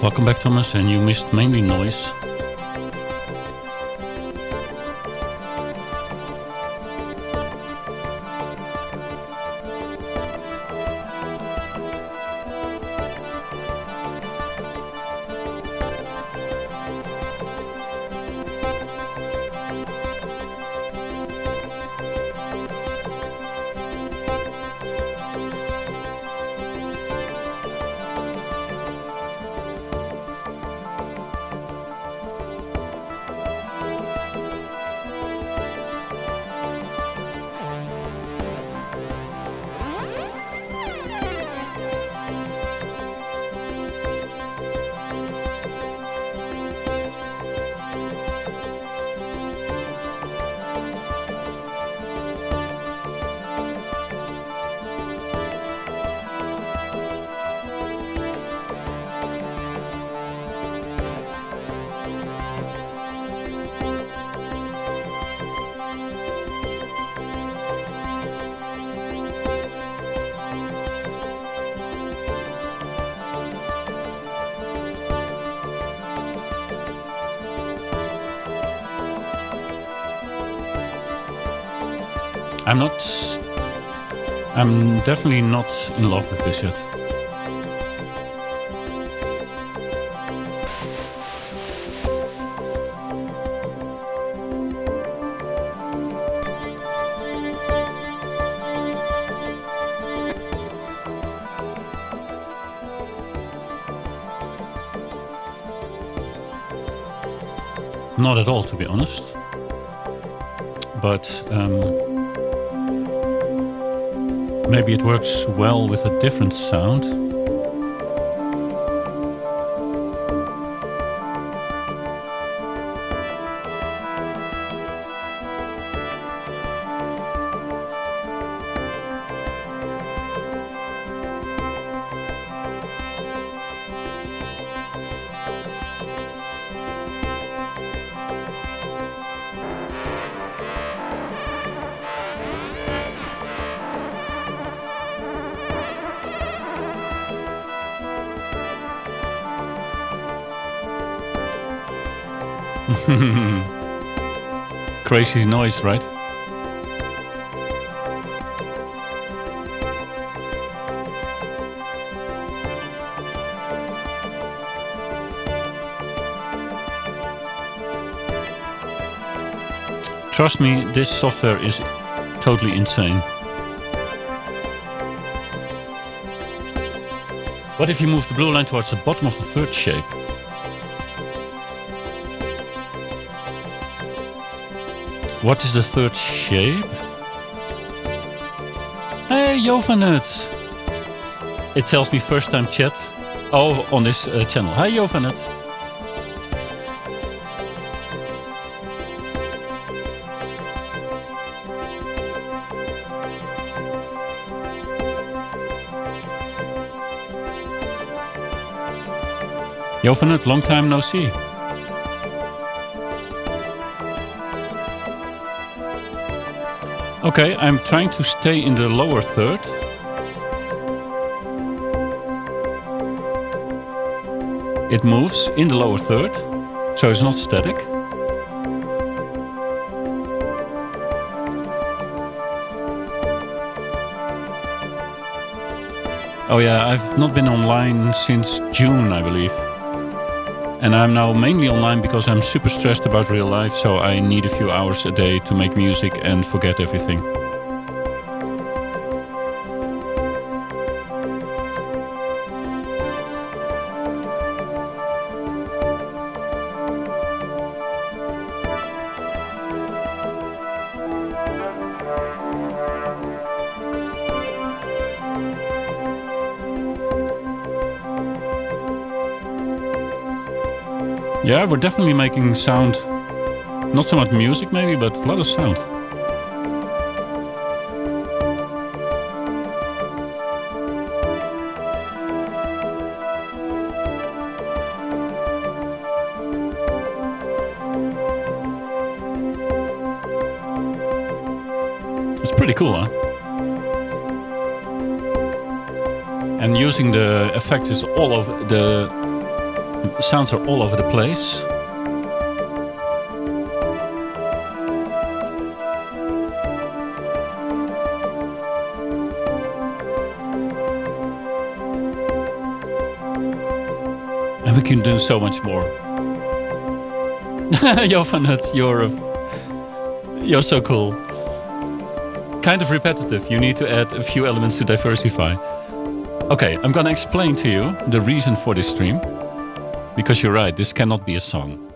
Welcome back, Thomas, and you missed mainly noise. I'm definitely not in love with this yet. Not at all, to be honest. But maybe it works well with a different sound. Crazy noise, right? Trust me, this software is totally insane. What if you move the blue line towards the bottom of the third shape? What is the third shape? Hey, Jovanet! It tells me first time chat. Oh, on this channel. Hi, Jovanet. Jovanet, long time no see. Okay, I'm trying to stay in the lower third. It moves in the lower third, so it's not static. Oh yeah, I've not been online since June, I believe. And I'm now mainly online because I'm super stressed about real life, so I need a few hours a day to make music and forget everything. Yeah, we're definitely making sound. Not so much music maybe, but a lot of sound. It's pretty cool, huh? And using the effects is all over the Sounds are all over the place. And we can do so much more. Johannes, you're so cool. Kind of repetitive. You need to add a few elements to diversify. Okay, I'm gonna explain to you the reason for this stream. Because you're right, this cannot be a song.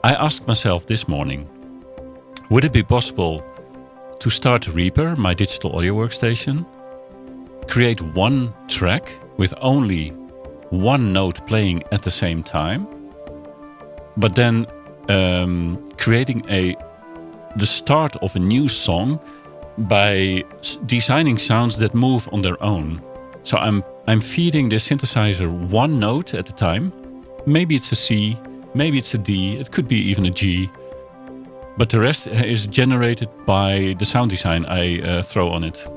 I asked myself this morning, would it be possible to start Reaper, my digital audio workstation, create one track with only one note playing at the same time, but then creating the start of a new song by designing sounds that move on their own. So I'm feeding the synthesizer one note at a time. Maybe it's a C, maybe it's a D, it could be even a G. But the rest is generated by the sound design I throw on it.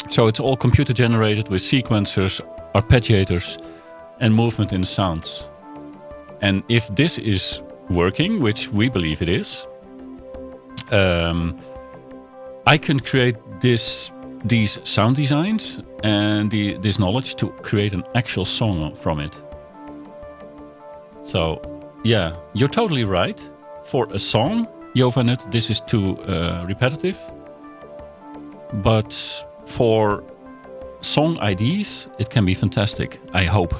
So it's all computer generated with sequencers, arpeggiators, and movement in sounds. And if this is working, which we believe it is, I can create these sound designs and this knowledge to create an actual song from it. So, yeah, you're totally right. For a song, Johannes, this is too repetitive. But for song IDs, it can be fantastic, I hope.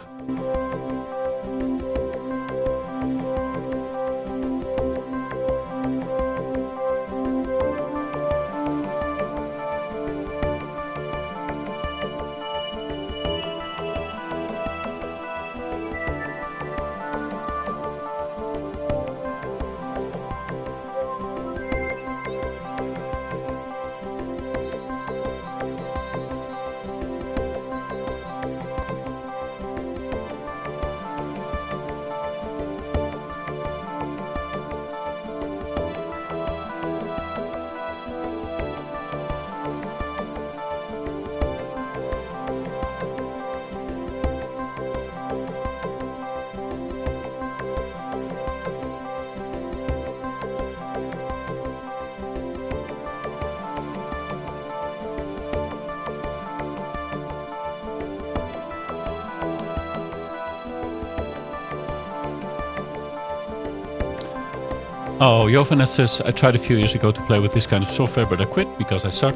Oh, Johannes says, I tried a few years ago to play with this kind of software, but I quit because I suck.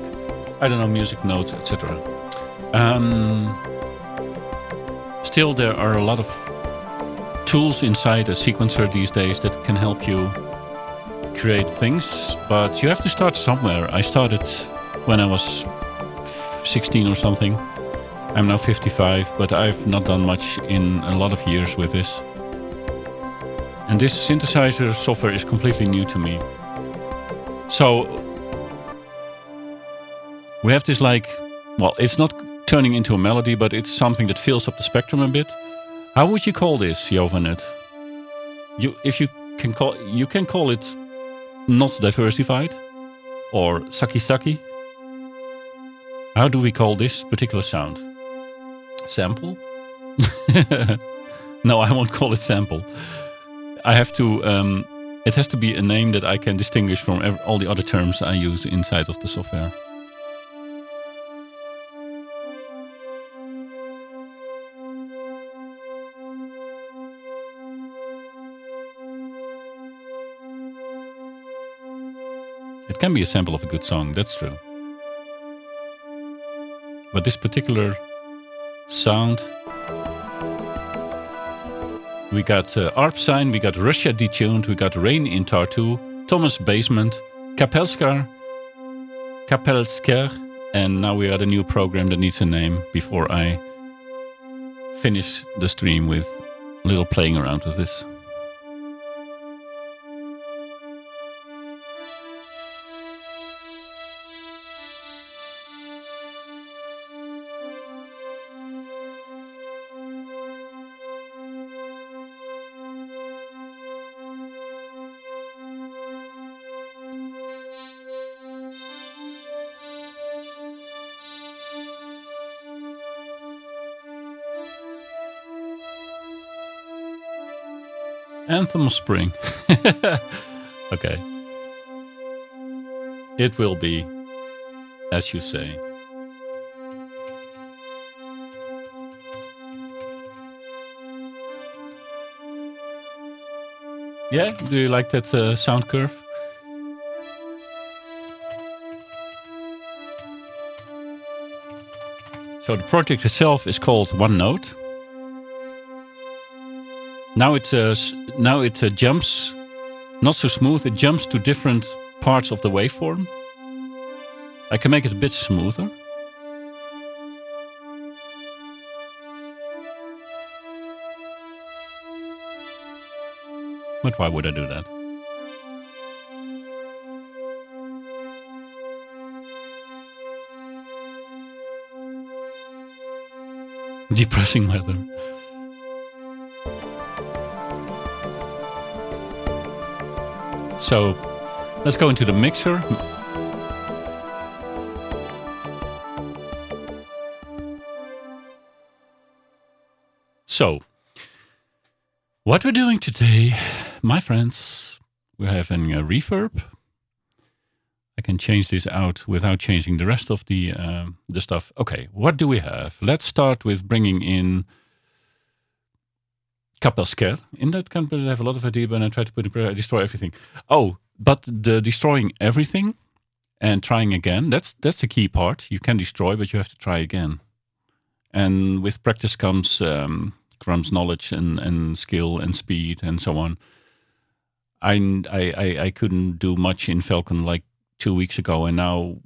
I don't know music notes, etc. Still, there are a lot of tools inside a sequencer these days that can help you create things, but you have to start somewhere. I started when I was 16 or something. I'm now 55, but I've not done much in a lot of years with this. And this synthesizer software is completely new to me. So we have this well, it's not turning into a melody, but it's something that fills up the spectrum a bit. How would you call this, Johannes? You can call it not diversified or saki. How do we call this particular sound? Sample? No, I won't call it sample. I have to, it has to be a name that I can distinguish from all the other terms I use inside of the software. It can be a sample of a good song, that's true. But this particular sound, we got Arp Sine, we got Russia Detuned, we got Rain in Tartu, Thomas Bassment, Kapellskär, and now we got a new program that needs a name before I finish the stream with a little playing around with this. Anthem of Spring. Okay. It will be, as you say. Yeah, do you like that sound curve? So the project itself is called One Note. Now it jumps, not so smooth. It jumps to different parts of the waveform. I can make it a bit smoother. But why would I do that? Depressing weather. So let's go into the mixer. So what we're doing today, my friends, we're having a reverb. I can change this out without changing the rest of the stuff. Okay, what do we have? Let's start with bringing in Kapellskär. In that company, I have a lot of ideas, but I try to destroy everything. Oh, but the destroying everything and trying again, that's the key part. You can destroy, but you have to try again. And with practice comes knowledge and skill and speed and so on. I couldn't do much in Falcon like 2 weeks ago, and now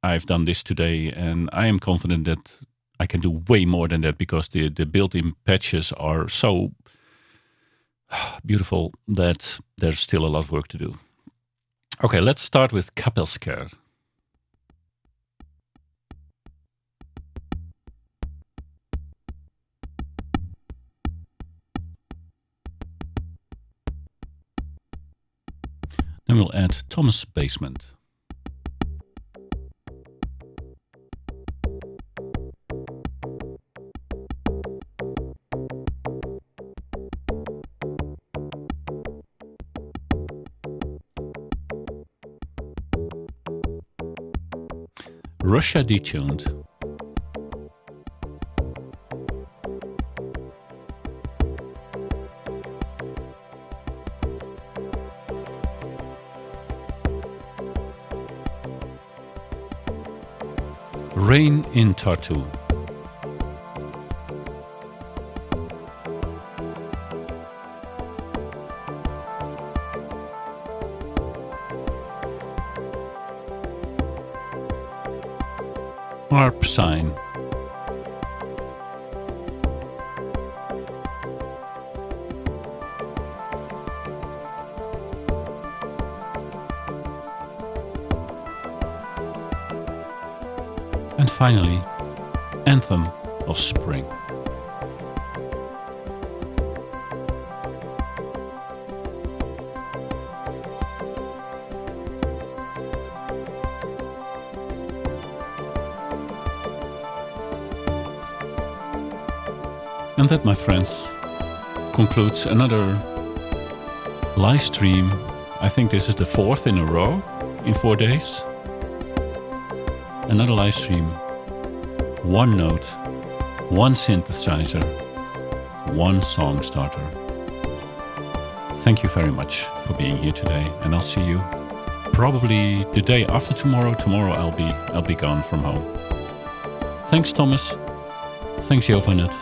I've done this today, and I am confident that I can do way more than that because the built-in patches are so beautiful that there's still a lot of work to do. Okay, let's start with Kapellskär. Then we'll add Thomas' Bassment. Russia Detuned. Rain in Tartu. Arp Sine. And finally, Anthem of Spring. And that, my friends, concludes another live stream. I think this is the 4th in a row in 4 days. Another live stream. One note, one synthesizer, one song starter. Thank you very much for being here today, and I'll see you probably the day after tomorrow. Tomorrow I'll be gone from home. Thanks, Thomas. Thanks, Jovanet.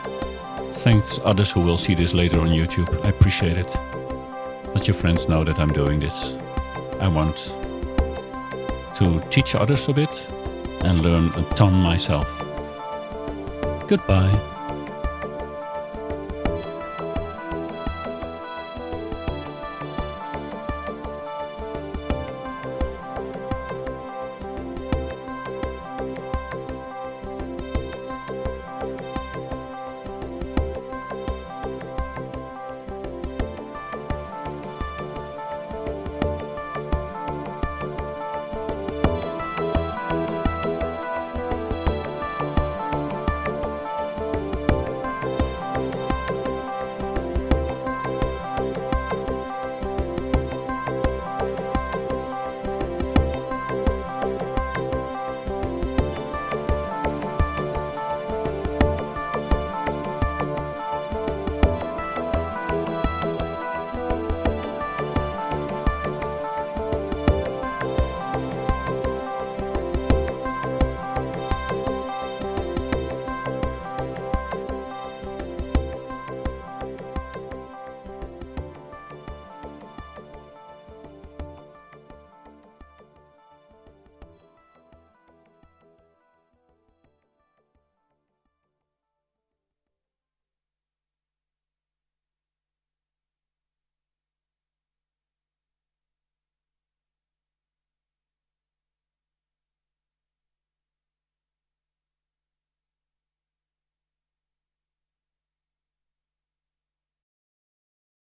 Thanks others who will see this later on YouTube. I appreciate it. Let your friends know that I'm doing this. I want to teach others a bit and learn a ton myself. Goodbye.